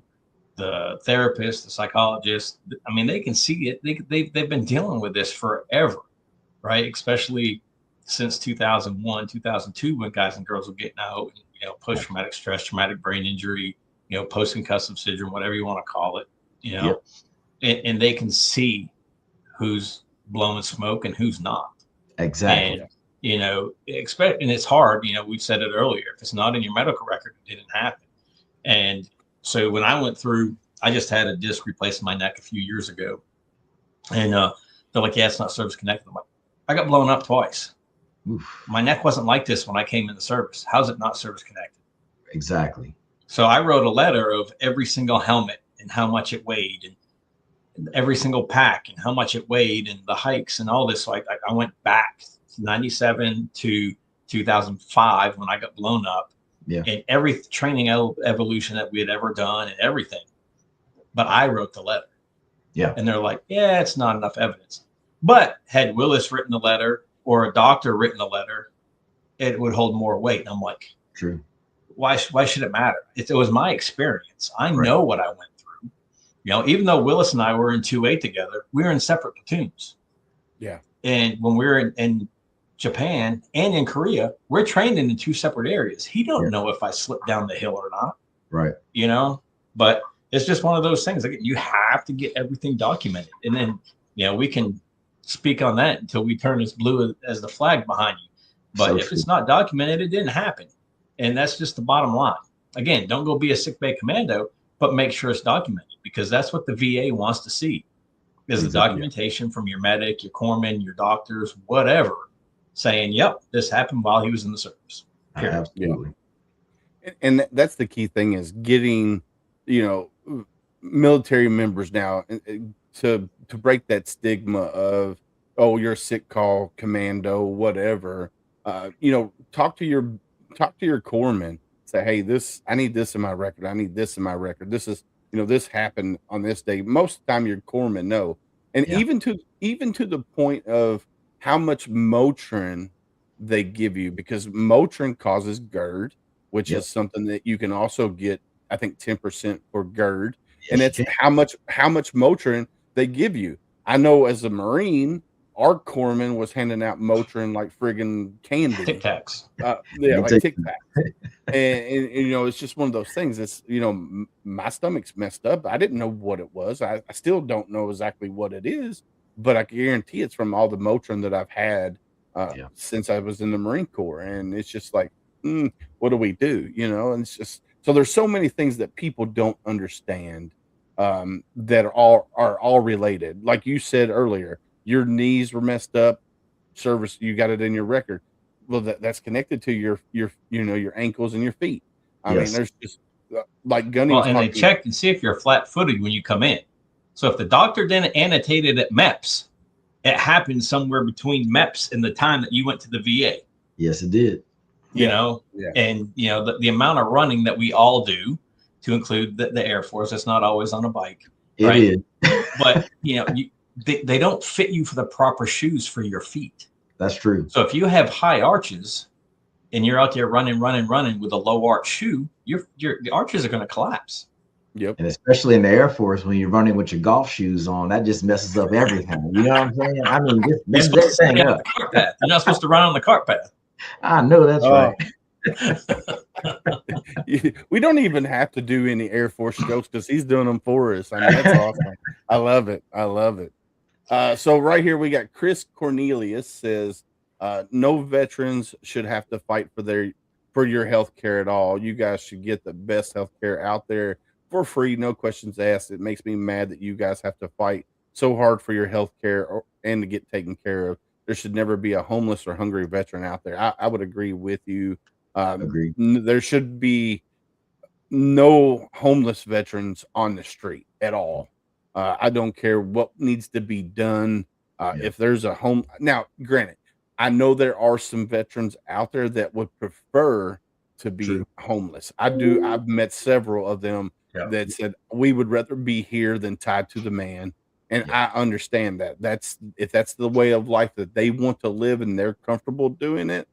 the therapists, the psychologists, I mean, they can see it. They've been dealing with this forever, right? Especially since 2001, 2002, when guys and girls were getting out, and, post traumatic stress, traumatic brain injury, post concussive syndrome, whatever you want to call it, you know, Yep. and they can see who's blowing smoke and who's not. Exactly. And, and it's hard, we've said it earlier, if it's not in your medical record, it didn't happen. And so when I went through, I just had a disc replaced in my neck a few years ago. And they're like, yeah, it's not service connected. I'm like, I got blown up twice. Oof. My neck wasn't like this when I came in the service. How's it not service connected? Exactly. So I wrote a letter of every single helmet and how much it weighed, and every single pack and how much it weighed, and the hikes and all this. So I went back 97 to 2005 when I got blown up, Yeah. and every training evolution that we had ever done and everything. But I wrote the letter. Yeah. And they're like, yeah, it's not enough evidence. But had Willis written the letter or a doctor written a letter, it would hold more weight. And I'm like, True. why should it matter? It was my experience. I Right. know what I went through. Even though Willis and I were in 2A together, we were in separate platoons. Yeah. And when we were in Japan and in Korea, we're trained in two separate areas. He don't know if I slipped down the hill or not. Right. But it's just one of those things. Like, you have to get everything documented, and then we can speak on that until we turn as blue as the flag behind you. But So if true. it's not documented, it didn't happen, and that's just the bottom line. Again, don't go be a sick bay commando, but make sure it's documented, because that's what the VA wants to see, is the Exactly. documentation from your medic, your corpsman, your doctors, whatever, saying, "Yep, this happened while he was in the service." Period. Absolutely. And that's the key thing, is getting you know, military members now, to break that stigma of, oh, you're a sick call commando, whatever. Talk to your corpsman. Say, hey, this I need this in my record. I need this in my record. This is this happened on this day. Most of the time, your corpsmen know, and Yeah. even to the point of how much Motrin they give you, because Motrin causes GERD, which Yep. is something that you can also get, I think, 10% for GERD, and Yes, you it's can. how much Motrin they give you. I know as a Marine, our corpsman was handing out Motrin like friggin' Tic candy. Tacs. Yeah, Let me like tell Tic you. Tacs. It's just one of those things. It's my stomach's messed up. I didn't know what it was. I still don't know exactly what it is, but I can guarantee it's from all the Motrin that I've had Yeah. since I was in the Marine Corps, and it's just like, what do we do? And it's just so there's so many things that people don't understand, that are all related. Like you said earlier, your knees were messed up. Service, you got it in your record. Well, that's connected to your ankles and your feet. I mean, Yes. there's just like Gunny Well, was and they talking. check and see if you're flat-footed when you come in. So if the doctor didn't annotate it at MEPS, it happened somewhere between MEPS and the time that you went to the VA. Yes, it did. You Yeah, know, yeah, and the amount of running that we all do, to include the Air Force, that's not always on a bike, It right? is. But they don't fit you for the proper shoes for your feet. That's true. So if you have high arches and you're out there running with a low arch shoe, the arches are going to collapse. yep. And especially in the Air Force, when you're running with your golf shoes on, that just messes up everything. You know what I'm saying? I mean, just You're messes supposed to stay everything on up. the cart path. You're not supposed to run on the cart path. I know that's right. Oh, we don't even have to do any Air Force jokes because he's doing them for us. I mean, that's awesome. I love it. I love it. So right here we got Chris Cornelius says, no veterans should have to fight for your health care at all. You guys should get the best health care out there for free, no questions asked. It makes me mad that you guys have to fight so hard for your health care and to get taken care of. There should never be a homeless or hungry veteran out there. I would agree with you. Agreed. There should be no homeless veterans on the street at all. I don't care what needs to be done. Yeah. If there's a home now, granted, I know there are some veterans out there that would prefer to be True. homeless. I do. I've met several of them Yeah. that said we would rather be here than tied to the man. And Yeah. I understand that. If that's the way of life that they want to live and they're comfortable doing it,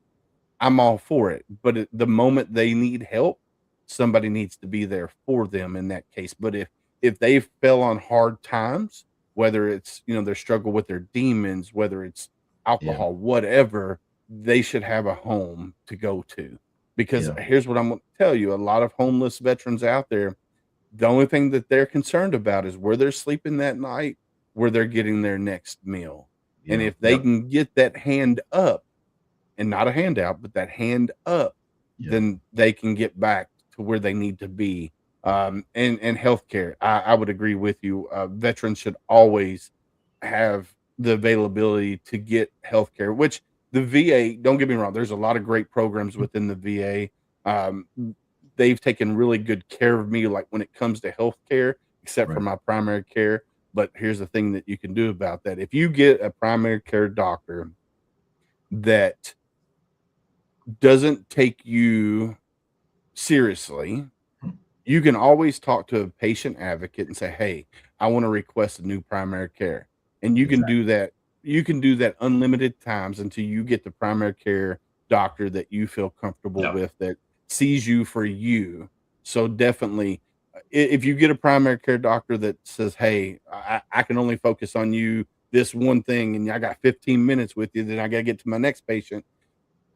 I'm all for it. But the moment they need help, somebody needs to be there for them in that case. But if they fell on hard times, whether it's their struggle with their demons, whether it's Yeah. alcohol, whatever, they should have a home to go to. Because Yeah. here's what I'm going to tell you: a lot of homeless veterans out there, the only thing that they're concerned about is where they're sleeping that night, where they're getting their next meal, and Yeah. if they Yep. can get that hand up and not a handout, but that hand up, Yeah. then they can get back to where they need to be. And healthcare, I would agree with you. Veterans should always have the availability to get healthcare, which the VA, don't get me wrong, there's a lot of great programs within the VA. Um, they've taken really good care of me, like when it comes to healthcare, except for Right. my primary care. But here's the thing that you can do about that. If you get a primary care doctor that doesn't take you seriously, you can always talk to a patient advocate and say, "Hey, I want to request a new primary care." And you can Exactly. do that. You can do that unlimited times until you get the primary care doctor that you feel comfortable Yeah. with, that sees you for you. So definitely, if you get a primary care doctor that says, "Hey, I can only focus on you this one thing, and I got 15 minutes with you, then I got to get to my next patient."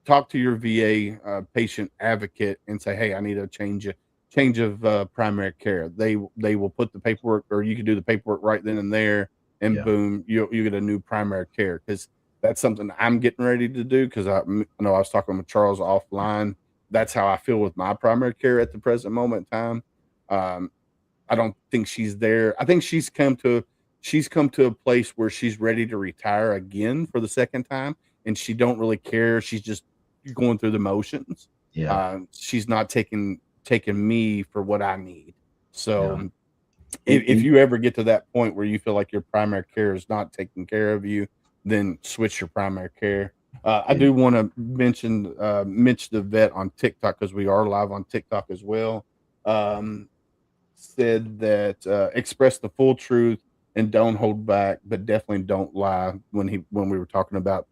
Talk to your VA patient advocate and say, "Hey, I need a change of primary care." They will put the paperwork, or you can do the paperwork right then and there, and Yeah. boom, you get a new primary care. Because that's something I'm getting ready to do. Because I know I was talking with Charles offline. That's how I feel with my primary care at the present moment in time. Um, I don't think she's there. I think she's come to a place where she's ready to retire again for the second time, and she don't really care. She's just going through the motions. Yeah. She's not taking me for what I need. So And, if you ever get to that point where you feel like your primary care is not taking care of you, then switch your primary care. I do want to mention Mitch the vet on TikTok, because we are live on TikTok as well. Said that express the full truth and don't hold back, but definitely don't lie, when we were talking about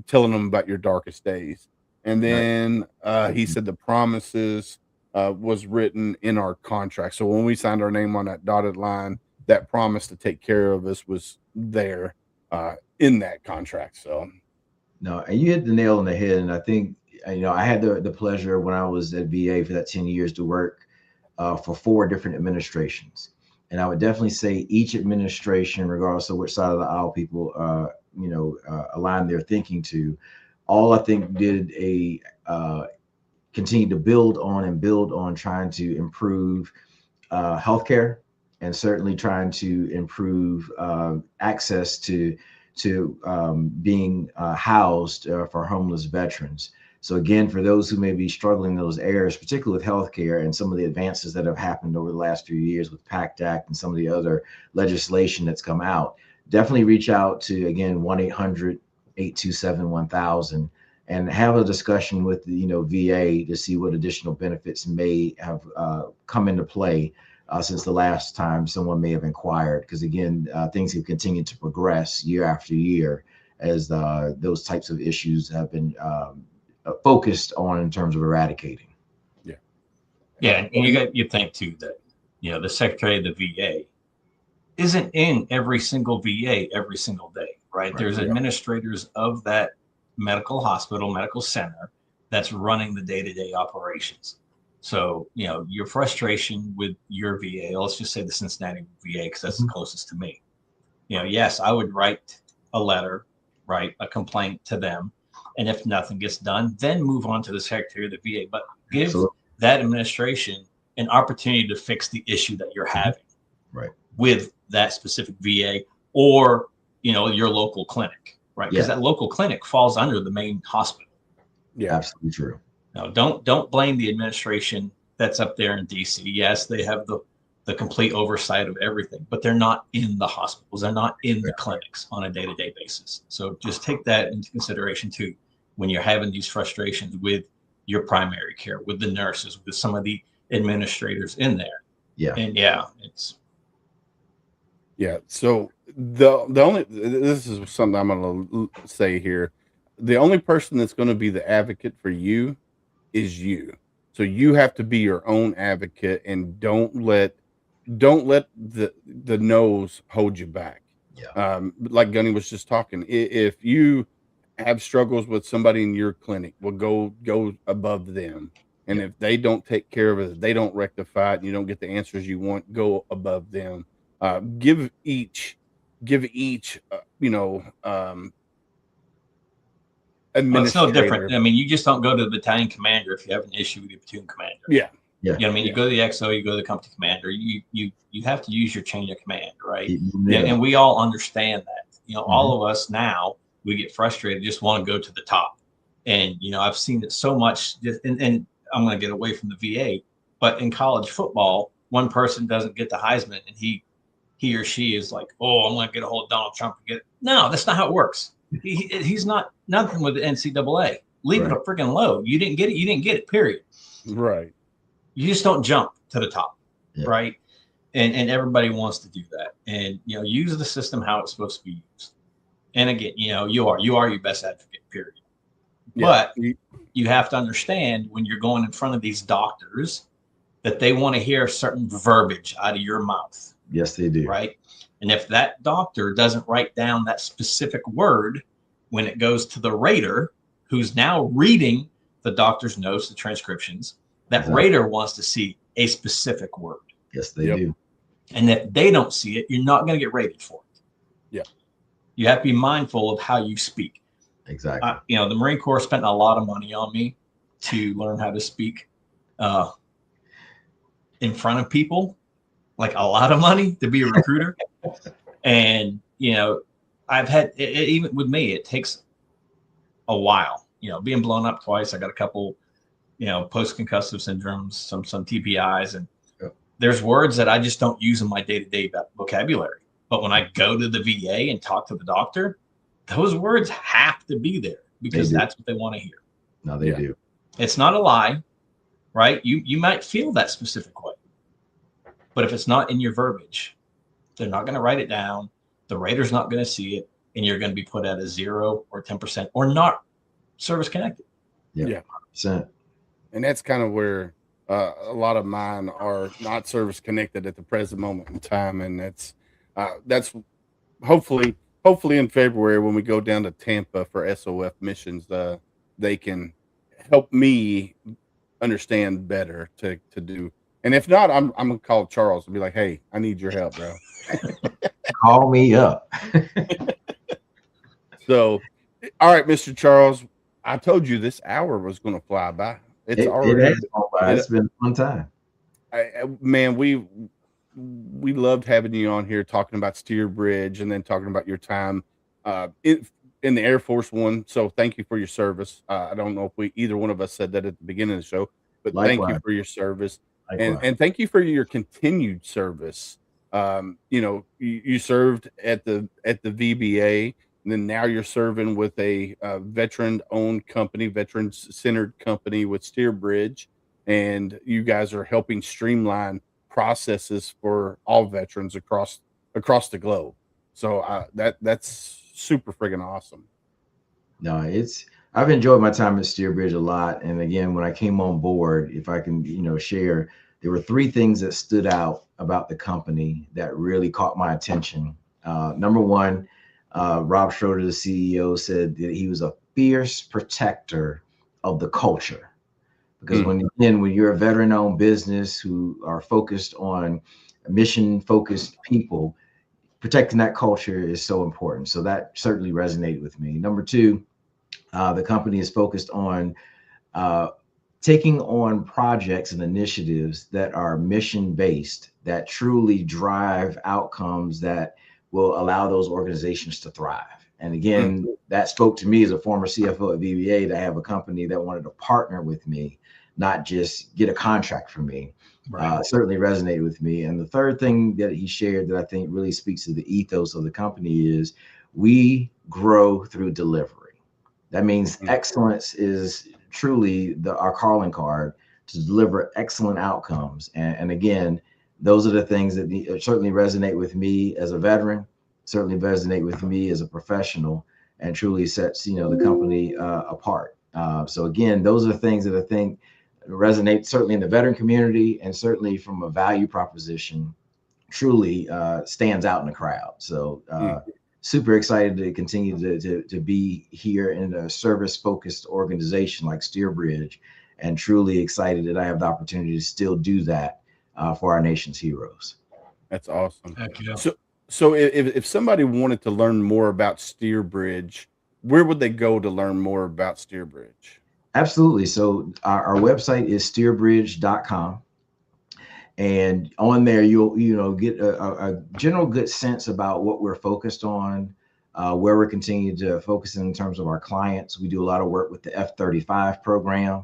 telling them about your darkest days. And then he said the promises was written in our contract. So when we signed our name on that dotted line, that promise to take care of us was there in that contract. So no, and you hit the nail on the head. And I think, I had the pleasure when I was at VA for that 10 years to work for 4 different administrations. And I would definitely say each administration, regardless of which side of the aisle people, align their thinking to, all I think did a continue to build on trying to improve healthcare, and certainly trying to improve access to being housed for homeless veterans. So again, for those who may be struggling in those areas, particularly with healthcare and some of the advances that have happened over the last few years with PACT Act and some of the other legislation that's come out, definitely reach out to, again, 1-800-827-1000 and have a discussion with the VA to see what additional benefits may have come into play since the last time someone may have inquired. Because again, things have continued to progress year after year as those types of issues have been focused on in terms of eradicating. Yeah, and you think too that the Secretary of the VA isn't in every single VA every single day, right? There's administrators of that medical hospital, medical center that's running the day-to-day operations. So, your frustration with your VA, let's just say the Cincinnati VA, because that's the closest to me. Yes, I would write a letter, write a complaint to them. And if nothing gets done, then move on to the Secretary of the VA. But give that administration an opportunity to fix the issue that you're having with that specific VA or, your local clinic, right? Because that local clinic falls under the main hospital. Yeah, absolutely true. No, don't blame the administration that's up there in DC. Yes, they have the complete oversight of everything, but they're not in the hospitals. They're not in the clinics on a day-to-day basis. So just take that into consideration too, when you're having these frustrations with your primary care, with the nurses, with some of the administrators in there. So the only, this is something I'm going to say here. The only person that's going to be the advocate for you is you. So you have to be your own advocate, and don't let the no's hold you back. Like Gunny was just talking, if you have struggles with somebody in your clinic, well, go above them. And if they don't take care of it, if they don't rectify it, and you don't get the answers you want, go above them. Give each Well, it's no different. I mean, you just don't go to the battalion commander if you have an issue with your platoon commander. You go to the XO, you go to the company commander. You have to use your chain of command, right? And we all understand that. All of us now, we get frustrated, just want to go to the top. And I've seen it so much. And I'm going to get away from the VA, but in college football, one person doesn't get the Heisman, and he or she is like, "Oh, I'm going to get a hold of Donald Trump and get it." No, that's not how it works. He's not nothing with the NCAA. Leave it a freaking low. You didn't get it. You didn't get it. Period. Right. You just don't jump to the top, right? And everybody wants to do that. And use the system how it's supposed to be used. And again, you are your best advocate. Period. But you have to understand when you're going in front of these doctors that they want to hear certain verbiage out of your mouth. Yes, they do. Right. And if that doctor doesn't write down that specific word when it goes to the rater, who's now reading the doctor's notes, the transcriptions, that rater wants to see a specific word. Yes, they do. And if they don't see it, you're not going to get rated for it. You have to be mindful of how you speak. Exactly. The Marine Corps spent a lot of money on me to learn how to speak in front of people, like a lot of money to be a recruiter. And, I've had even with me, it takes a while, being blown up twice. I got a couple, post-concussive syndromes, some TPIs, and there's words that I just don't use in my day-to-day vocabulary. But when I go to the VA and talk to the doctor, those words have to be there because that's what they want to hear. No, they do. It's not a lie, right? You might feel that specific way, but if it's not in your verbiage, they're not going to write it down. The rater's not going to see it, and you're going to be put at a 0 or 10% or not service connected. Yeah. 100%. And that's kind of where a lot of mine are not service connected at the present moment in time, and that's hopefully in February when we go down to Tampa for SOF missions, they can help me understand better to do. And if not, I'm gonna call Charles and be like, "Hey, I need your help, bro." Call me up. So, all right, Mr. Charles, I told you this hour was going to fly by. It's already. It's been a fun time. Man, we loved having you on here talking about SteerBridge and then talking about your time in the Air Force One. So thank you for your service. I don't know if either one of us said that at the beginning of the show, but thank you for your service. And thank you for your continued service. You served at the VBA, and then now you're serving with a veteran-owned company, veteran-centered company with SteerBridge, and you guys are helping streamline processes for all veterans across the globe. So that's super friggin' awesome. No, I've enjoyed my time at SteerBridge a lot. And again, when I came on board, if I can, share, there were 3 things that stood out about the company that really caught my attention. Number one, Rob Schroeder, the CEO, said that he was a fierce protector of the culture. Because when you're a veteran-owned business who are focused on mission-focused people, protecting that culture is so important. So that certainly resonated with me. Number 2, the company is focused on taking on projects and initiatives that are mission-based, that truly drive outcomes that will allow those organizations to thrive. And again, that spoke to me as a former CFO at VBA to have a company that wanted to partner with me, not just get a contract from me. Certainly resonated with me. And the third thing that he shared that I think really speaks to the ethos of the company is we grow through delivery. That means excellence is truly our calling card to deliver excellent outcomes. And again, those are the things that certainly resonate with me as a veteran, certainly resonate with me as a professional, and truly sets the company apart. So again, those are the things that I think resonate certainly in the veteran community, and certainly from a value proposition truly stands out in the crowd. So super excited to continue to be here in a service-focused organization like SteerBridge, and truly excited that I have the opportunity to still do that for our nation's heroes. That's awesome. Heck yeah. So if somebody wanted to learn more about SteerBridge, where would they go to learn more about SteerBridge? Absolutely. So our website is steerbridge.com. And on there, you'll get a general good sense about what we're focused on, where we're continuing to focus in terms of our clients. We do a lot of work with the F-35 program,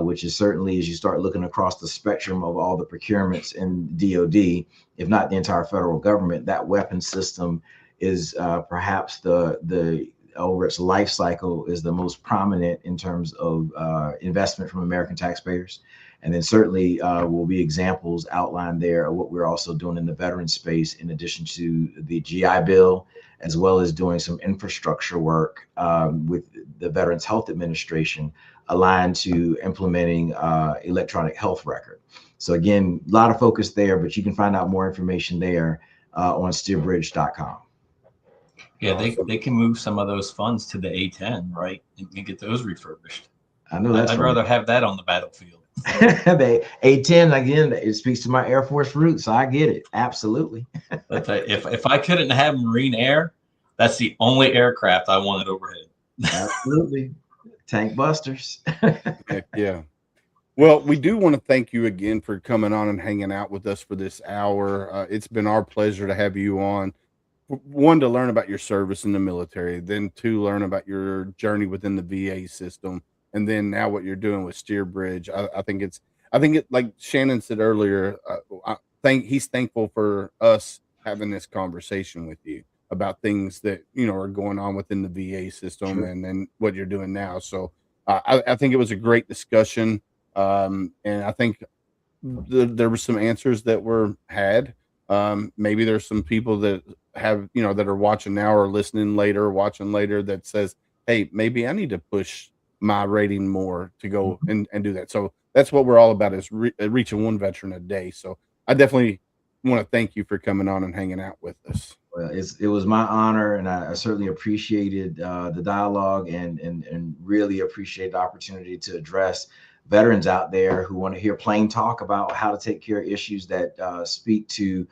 which is certainly, as you start looking across the spectrum of all the procurements in DoD, if not the entire federal government, that weapon system is perhaps the over its life cycle is the most prominent in terms of investment from American taxpayers. And then certainly will be examples outlined there of what we're also doing in the veteran space, in addition to the GI Bill, as well as doing some infrastructure work with the Veterans Health Administration aligned to implementing electronic health record. So again, a lot of focus there, but you can find out more information there on steerbridge.com. Yeah, they can move some of those funds to the A-10, right, and get those refurbished. I know that's I'd rather have that on the battlefield. The A-10, again, it speaks to my Air Force roots, so I get it. Absolutely. But if I couldn't have Marine Air, that's the only aircraft I wanted overhead. Absolutely. Tank busters. Heck yeah. Well, we do want to thank you again for coming on and hanging out with us for this hour. It's been our pleasure to have you on. 1, to learn about your service in the military, then 2, learn about your journey within the VA system, and then now what you're doing with SteerBridge. I I think it, like Shannon said earlier, he's thankful for us having this conversation with you about things that, you know, are going on within the VA system Sure. and then what you're doing now. So I think it was a great discussion. And I think there were some answers that were had. Maybe there's some people that have, you know, that are watching now or listening later, watching later that says, hey, maybe I need to push my rating more to go Mhm. and do that. So that's what we're all about is reaching one veteran a day. So I definitely want to thank you for coming on and hanging out with us. Well, it was my honor, and I certainly appreciated the dialogue, and really appreciate the opportunity to address veterans out there who want to hear plain talk about how to take care of issues that speak to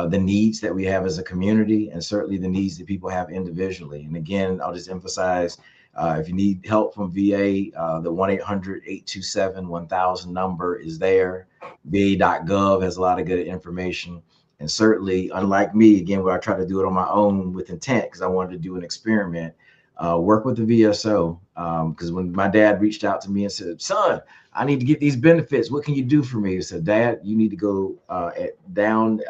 the needs that we have as a community, and certainly the needs that people have individually. And again, I'll just emphasize, if you need help from VA, the 1-800-827-1000 number is there. VA.gov has a lot of good information. And certainly, unlike me, again, where I try to do it on my own with intent because I wanted to do an experiment, work with the VSO. Because when my dad reached out to me and said, "Son, I need to get these benefits. What can you do for me?" I said, "Dad, you need to go down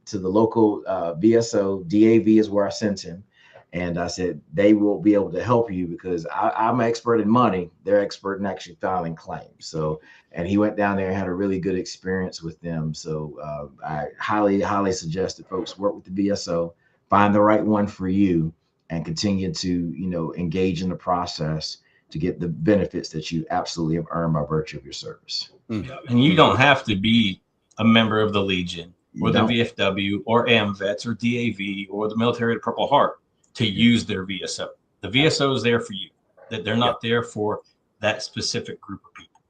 to the local VSO. DAV is where I sent him." And I said, they will be able to help you because I'm an expert in money. They're expert in actually filing claims. So, and he went down there and had a really good experience with them. So I highly suggest that folks work with the VSO, find the right one for you, and continue to, you know, engage in the process to get the benefits that you absolutely have earned by virtue of your service. Yeah. And you don't have to be a member of the Legion or the Don't. VFW or AMVETS or DAV or the Military of the Purple Heart to use their VSO. The VSO is there for you. That they're not there for that specific group of people.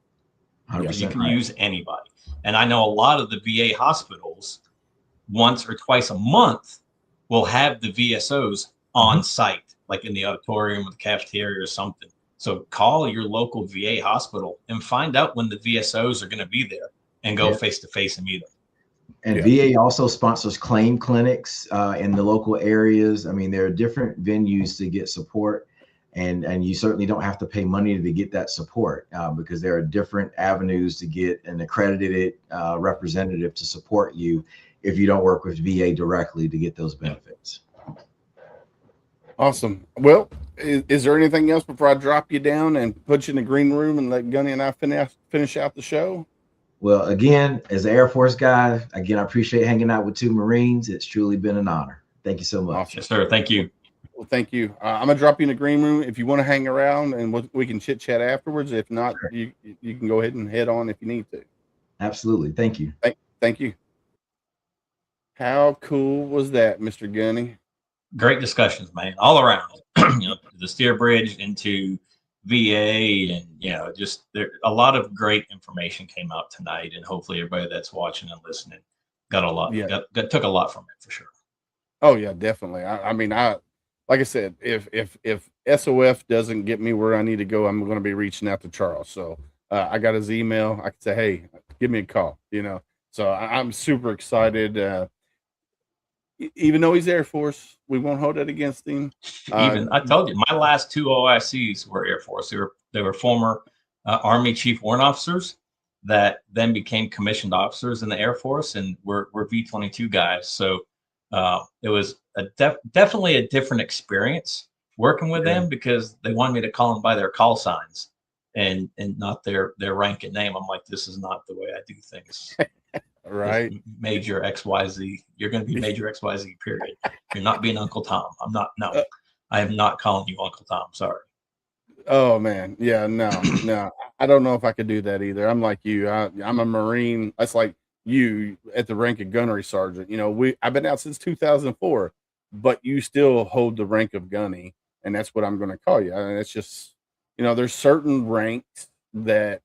100% You can right. use anybody. And I know a lot of the VA hospitals once or twice a month will have the VSOs on site, like in the auditorium or the cafeteria or something. So call your local VA hospital and find out when the VSOs are going to be there and go face to face and meet them. And VA also sponsors claim clinics in the local areas. I mean, there are different venues to get support, and you certainly don't have to pay money to get that support because there are different avenues to get an accredited representative to support you if you don't work with VA directly to get those benefits. Awesome. Well, is there anything else before I drop you down and put you in the green room and let Gunny and I finish out the show? Well, again, as an Air Force guy, again, I appreciate hanging out with two Marines. It's truly been an honor. Thank you so much. Awesome. Yes, sir. Thank you. Well, thank you. I'm gonna drop you in the green room if you want to hang around, and we can chit chat afterwards. If not, you can go ahead and head on if you need to. Absolutely. Thank you. Thank you. How cool was that, Mr. Gunny? Great discussions, man, all around. You know, the steer bridge into VA, and you know, just there a lot of great information came out tonight, and hopefully everybody that's watching and listening got a lot, took a lot from it for sure. Oh yeah, definitely. I mean, like I said, if SOF doesn't get me where I need to go, I'm going to be reaching out to Charles. So I got his email. I can say, hey, give me a call. You know, so I'm super excited. Even though he's Air Force, we won't hold it against him. Even I told you, my last two OICs were Air Force. They were former Army Chief Warrant Officers that then became commissioned officers in the Air Force, and we're V-22 guys. So it was definitely a different experience working with them because they wanted me to call them by their call signs and not their rank and name. I'm like, this is not the way I do things. Right. Major XYZ. You're going to be Major XYZ, period. You're not being Uncle Tom. I'm not. No, I am not calling you Uncle Tom. Sorry. Oh man. Yeah, no. I don't know if I could do that either. I'm like you. I'm a Marine. That's like you at the rank of gunnery sergeant. You know, I've been out since 2004, but you still hold the rank of gunny, and that's what I'm going to call you. And it's just, you know, there's certain ranks that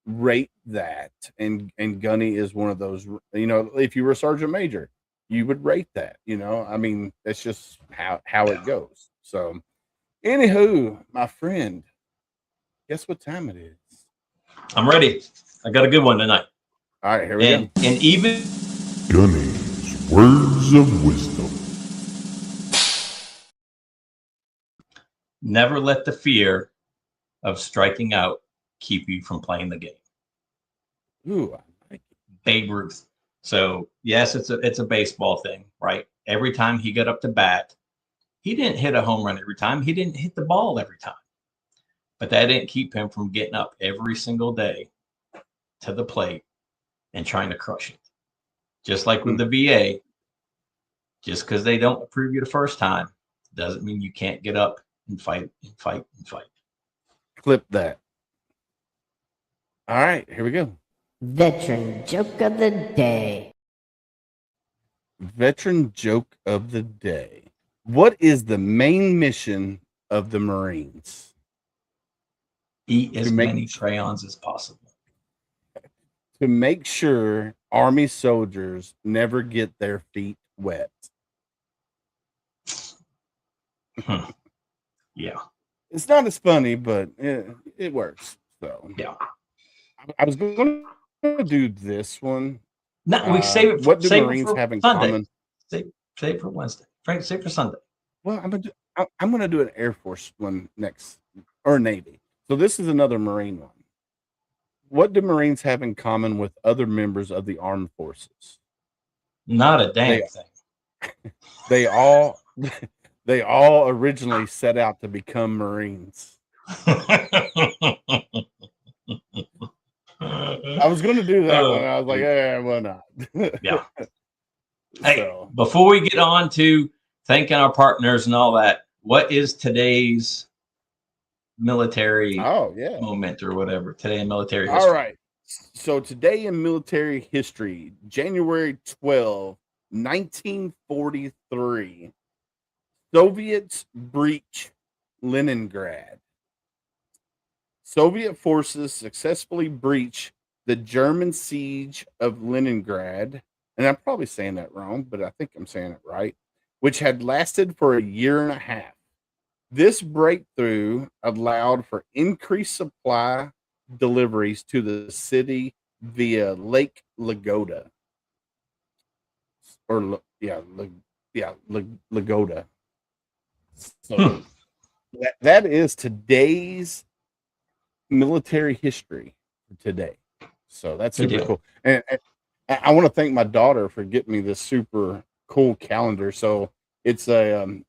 rate that, and gunny is one of those. You know, if you were a sergeant major, you would rate that. You know, I mean, that's just how it goes. So, anywho, my friend, guess what time it is? I'm ready. I got a good one tonight. All right, here we go. And even Gunny's words of wisdom. never let the fear of striking out keep you from playing the game. Ooh, I like it. Babe Ruth. So yes, it's a baseball thing, right? Every time he got up to bat, he didn't hit a home run every time. He didn't hit the ball every time. But that didn't keep him from getting up every single day to the plate and trying to crush it. Just like with the VA, just because they don't approve you the first time doesn't mean you can't get up and fight and fight and fight. Clip that. All right, here we go. Veteran joke of the day. Veteran joke of the day. What is the main mission of the Marines? Eat as To make- many crayons as possible. To make sure Army soldiers never get their feet wet. Yeah. It's not as funny, but it works. So Yeah. I was going to do this one. No, we save it. What do save Marines it for have in Sunday. common? Save it for Wednesday. Frank, save it for Sunday. Well, I'm gonna do an Air Force one next, or Navy. So this is another Marine one. What do Marines have in common with other members of the armed forces? Not a damn thing. They all they all originally set out to become Marines. I was going to do that one. I was like, why not? Yeah. Hey, So, before we get on to thanking our partners and all that, what is today's military moment or whatever? Today in military history. All right. So today in military history, January 12, 1943, Soviets breach Leningrad. Soviet forces successfully breach the German siege of Leningrad, and I'm probably saying that wrong, but I think I'm saying it right, which had lasted for a year and a half. This breakthrough allowed for increased supply deliveries to the city via Lake Lagoda. Lagoda. So that is today's military history today. So that's super cool. And I want to thank my daughter for getting me this super cool calendar. So it's I'll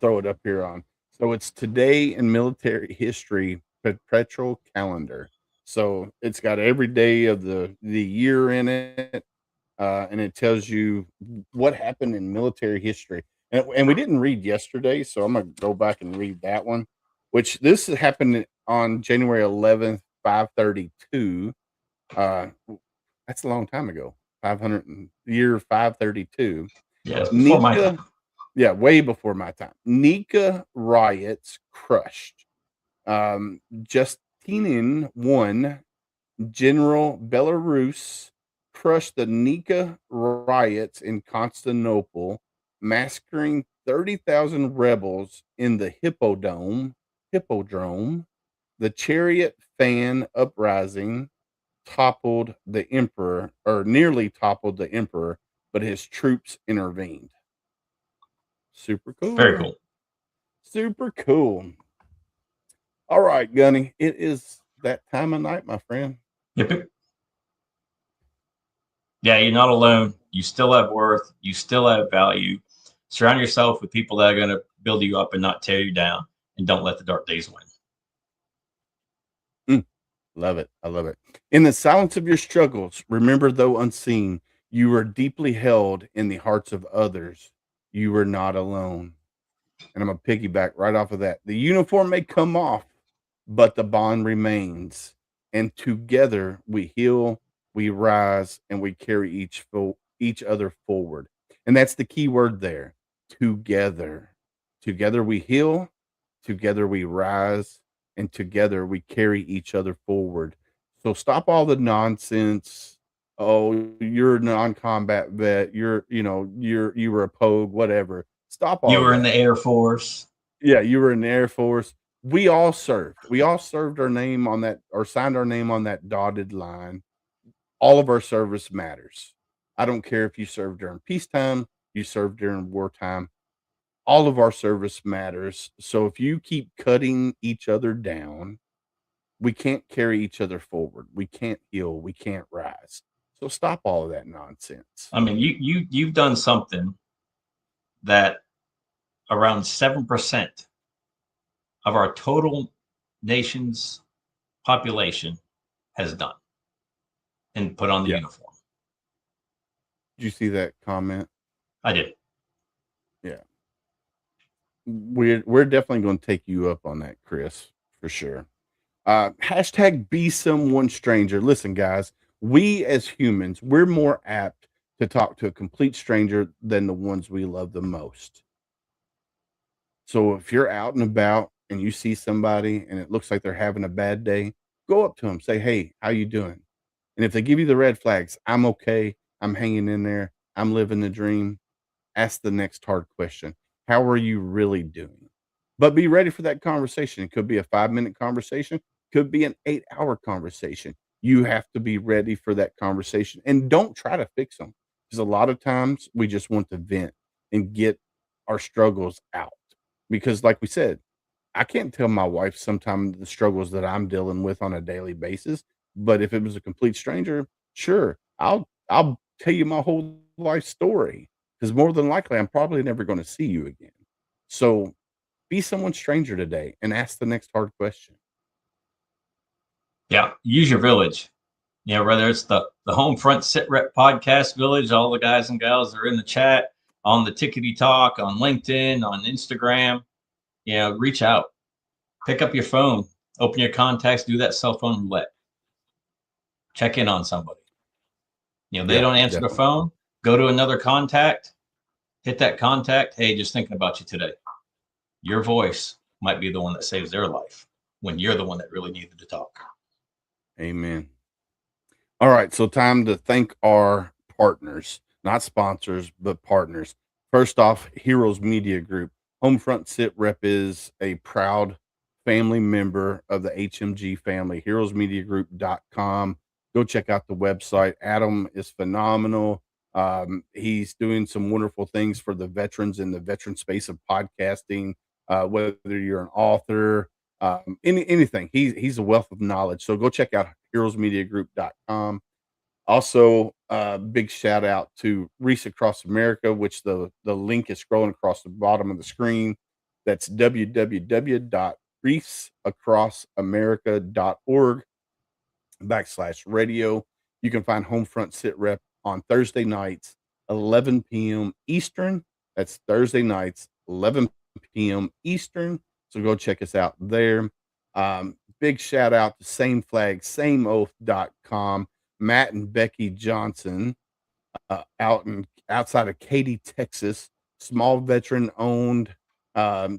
throw it up here on. So it's today in military history perpetual calendar. So it's got every day of the year in it, and it tells you what happened in military history. And we didn't read yesterday, so I'm gonna go back and read that one. Which this happened on January 11th, 532. That's a long time ago. 532. Yeah, before my time. Yeah, way before my time. Nika riots crushed. Justinian I, General Belarus, crushed the Nika riots in Constantinople, massacring 30,000 rebels in the Hippodrome. The Chariot Fan uprising toppled the emperor, or nearly toppled the emperor, but his troops intervened. Super cool. Very cool. Super cool. All right, Gunny. It is that time of night, my friend. Yep. Yeah, you're not alone. You still have worth. You still have value. Surround yourself with people that are going to build you up and not tear you down. And don't let the dark days win. Love it. I love it. In the silence of your struggles, remember, though unseen, you are deeply held in the hearts of others. You are not alone. And I'm going to piggyback right off of that. The uniform may come off, but the bond remains. And together we heal, we rise, and we carry each other forward. And that's the key word there. Together. Together we heal, together we rise, and together we carry each other forward. So stop all the nonsense. Oh, you're a non-combat vet. You were a pogue, whatever. Stop all You were that. in the Air Force. Yeah, you were in the Air Force. We all served. We all served our name on that, or signed our name on that dotted line. All of our service matters. I don't care if you served during peacetime, you served during wartime. All of our service matters. So if you keep cutting each other down, We can't carry each other forward. We can't heal. We can't rise. So stop all of that nonsense. I mean, you've done something that around 7% of our total nation's population has done and put on the Yeah. uniform. Did you see that comment? I did. Yeah. We're definitely going to take you up on that, Chris, for sure. Hashtag be someone stranger. Listen, guys, we as humans, we're more apt to talk to a complete stranger than the ones we love the most. So if you're out and about and you see somebody and it looks like they're having a bad day, go up to them, say, "Hey, how you doing?" And if they give you the red flags, "I'm okay. I'm hanging in there. I'm living the dream." Ask the next hard question. How are you really doing? But be ready for that conversation. It could be a 5-minute conversation, could be an 8-hour conversation. You have to be ready for that conversation and don't try to fix them because a lot of times we just want to vent and get our struggles out. Because, like we said, I can't tell my wife sometimes the struggles that I'm dealing with on a daily basis. But if it was a complete stranger, sure, I'll tell you my whole life story because more than likely I'm probably never going to see you again. So be someone stranger today and ask the next hard question. Yeah. Use your village. You know, whether it's the HomeFront SitRep podcast village, all the guys and gals that are in the chat, on the Tickety Talk, on LinkedIn, on Instagram, you know, reach out, pick up your phone, open your contacts, do that cell phone roulette, check in on somebody. You know, they Yeah, don't answer the definitely. phone, go to another contact, hit that contact. Hey, just thinking about you today. Your voice might be the one that saves their life when you're the one that really needed to talk. Amen. All right, so time to thank our partners, not sponsors, but partners. First off, Heroes Media Group. Homefront SitRep is a proud family member of the HMG family, heroesmediagroup.com. Go check out the website. Adam is phenomenal. He's doing some wonderful things for the veterans in the veteran space of podcasting, whether you're an author, anything. He's a wealth of knowledge. So go check out heroesmediagroup.com. Also, big shout out to Reese Across America, which the link is scrolling across the bottom of the screen. That's www.reeseacrossamerica.org/radio. You can find Homefront SitRep on Thursday nights, 11 p.m. Eastern. That's Thursday nights, 11 p.m. Eastern. So go check us out there. Big shout out to sameflagsameoath.com. Matt and Becky Johnson, outside of Katy, Texas, small veteran owned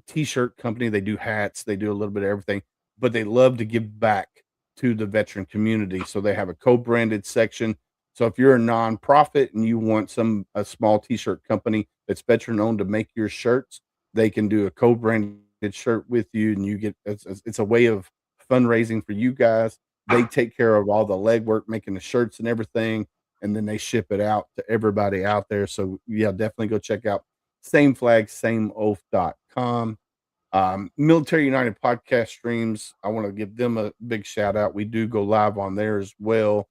t-shirt company. They do hats, they do a little bit of everything, but they love to give back to the veteran community. So they have a co-branded section. So if you're a nonprofit and you want a small t-shirt company that's veteran owned to make your shirts, they can do a co-branded shirt with you, and you get it's a way of fundraising for you guys. They take care of all the legwork, making the shirts and everything, and then they ship it out to everybody out there. So yeah, definitely go check out sameflagsameoath.com. Military United podcast streams. I want to give them a big shout out. We do go live on there as well.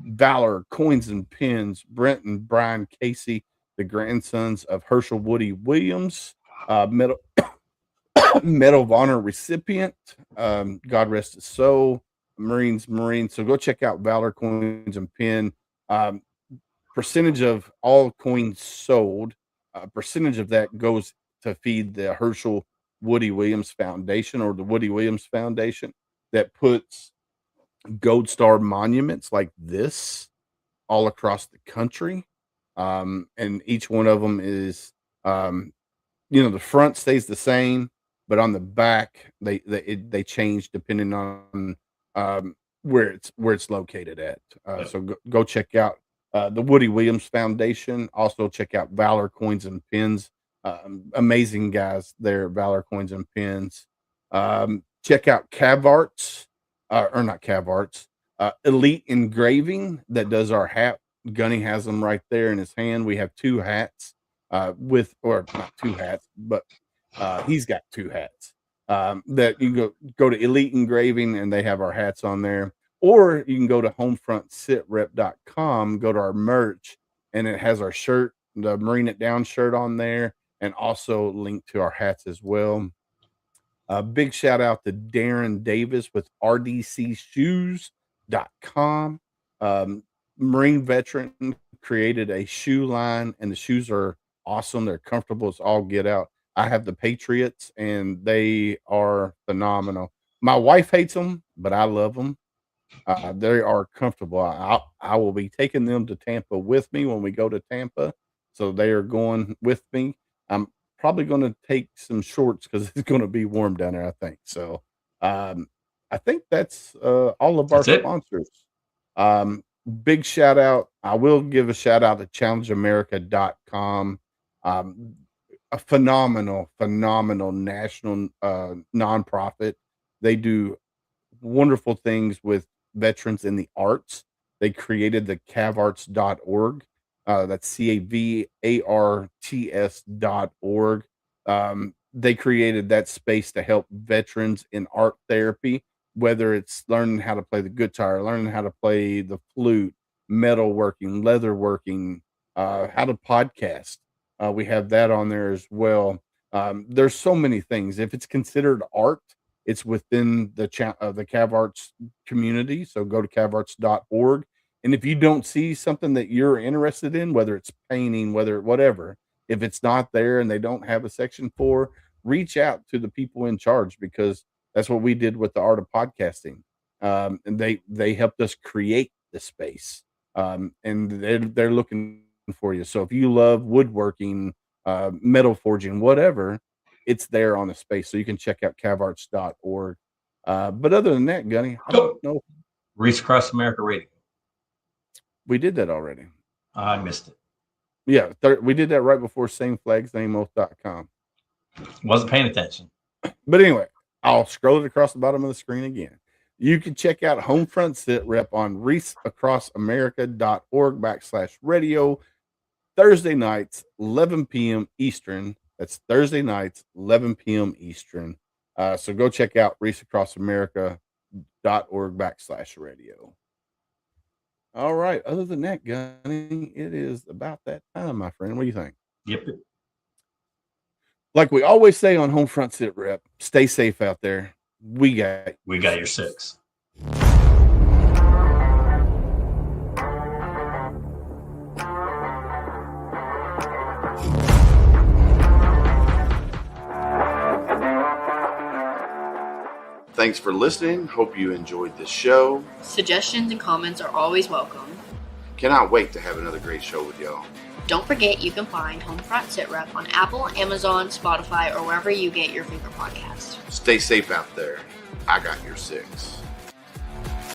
Valor Coins and Pins, Brent and Brian Casey, the grandsons of Herschel Woody Williams, Medal Medal of Honor recipient. God rest his soul. Marines. So go check out Valor Coins and Pin. Percentage of all coins sold, percentage of that goes to feed the Herschel Woody Williams Foundation, or the Woody Williams Foundation, that puts gold star monuments like this all across the country. And each one of them is, the front stays the same, but on the back they change depending on where it's located at. So go check out the Woody Williams Foundation. Also check out Valor Coins and Pins. Amazing guys there, Valor Coins and Pins. Check out Cav Arts, or not Cav Arts, Elite Engraving, that does our hat. Gunny has them right there in his hand. We have two hats, or not two hats, but he's got two hats. that you can go to Elite Engraving, and they have our hats on there. Or you can go to HomeFrontSitRep.com, go to our merch, and it has our shirt, the Marine It Down shirt on there, and also link to our hats as well. A big shout out to Darren Davis with RDCshoes.com. Marine veteran, created a shoe line, and the shoes are awesome. They're comfortable. It's all get out. I have the Patriots, and they are phenomenal. My wife hates them, but I love them. They are comfortable. I will be taking them to Tampa with me when we go to Tampa, so they are going with me. I'm probably going to take some shorts because it's going to be warm down there, I think. So, I think that's all of our That's it. sponsors. Big shout out. I will give a shout out to challengeamerica.com. A phenomenal national nonprofit. They do wonderful things with veterans in the arts. They created the cavarts.org. That's cavarts.org. They created that space to help veterans in art therapy, whether it's learning how to play the guitar, learning how to play the flute, metalworking, leatherworking, how to podcast. We have that on there as well. There's so many things. If it's considered art, it's within the Cav Arts community. So go to cavarts.org. And if you don't see something that you're interested in, whether it's painting, whatever, if it's not there and they don't have a section for, reach out to the people in charge, because that's what we did with the art of podcasting. And they helped us create the space. And they're looking for you. So if you love woodworking, metal forging, whatever, it's there on the space. So you can check out cavarts.org. But other than that, Gunny, I don't know. Reach Across America Radio. We did that already. I missed it. Yeah, we did that right before sameflagssameoath.com. Wasn't paying attention. But anyway, I'll scroll it across the bottom of the screen again. You can check out HomeFront SitRep on reachacrossamerica.org/radio. Thursday nights, 11 p.m. Eastern. That's Thursday nights, 11 p.m. Eastern. So go check out reachacrossamerica.org/radio. All right. Other than that, Gunny, it is about that time, my friend. What do you think? Yep. Like we always say on HomeFront SitRep, stay safe out there. We got your six. Thanks for listening. Hope you enjoyed this show. Suggestions and comments are always welcome. Cannot wait to have another great show with y'all. Don't forget you can find HomeFront SitRep on Apple, Amazon, Spotify, or wherever you get your favorite podcasts. Stay safe out there. I got your six.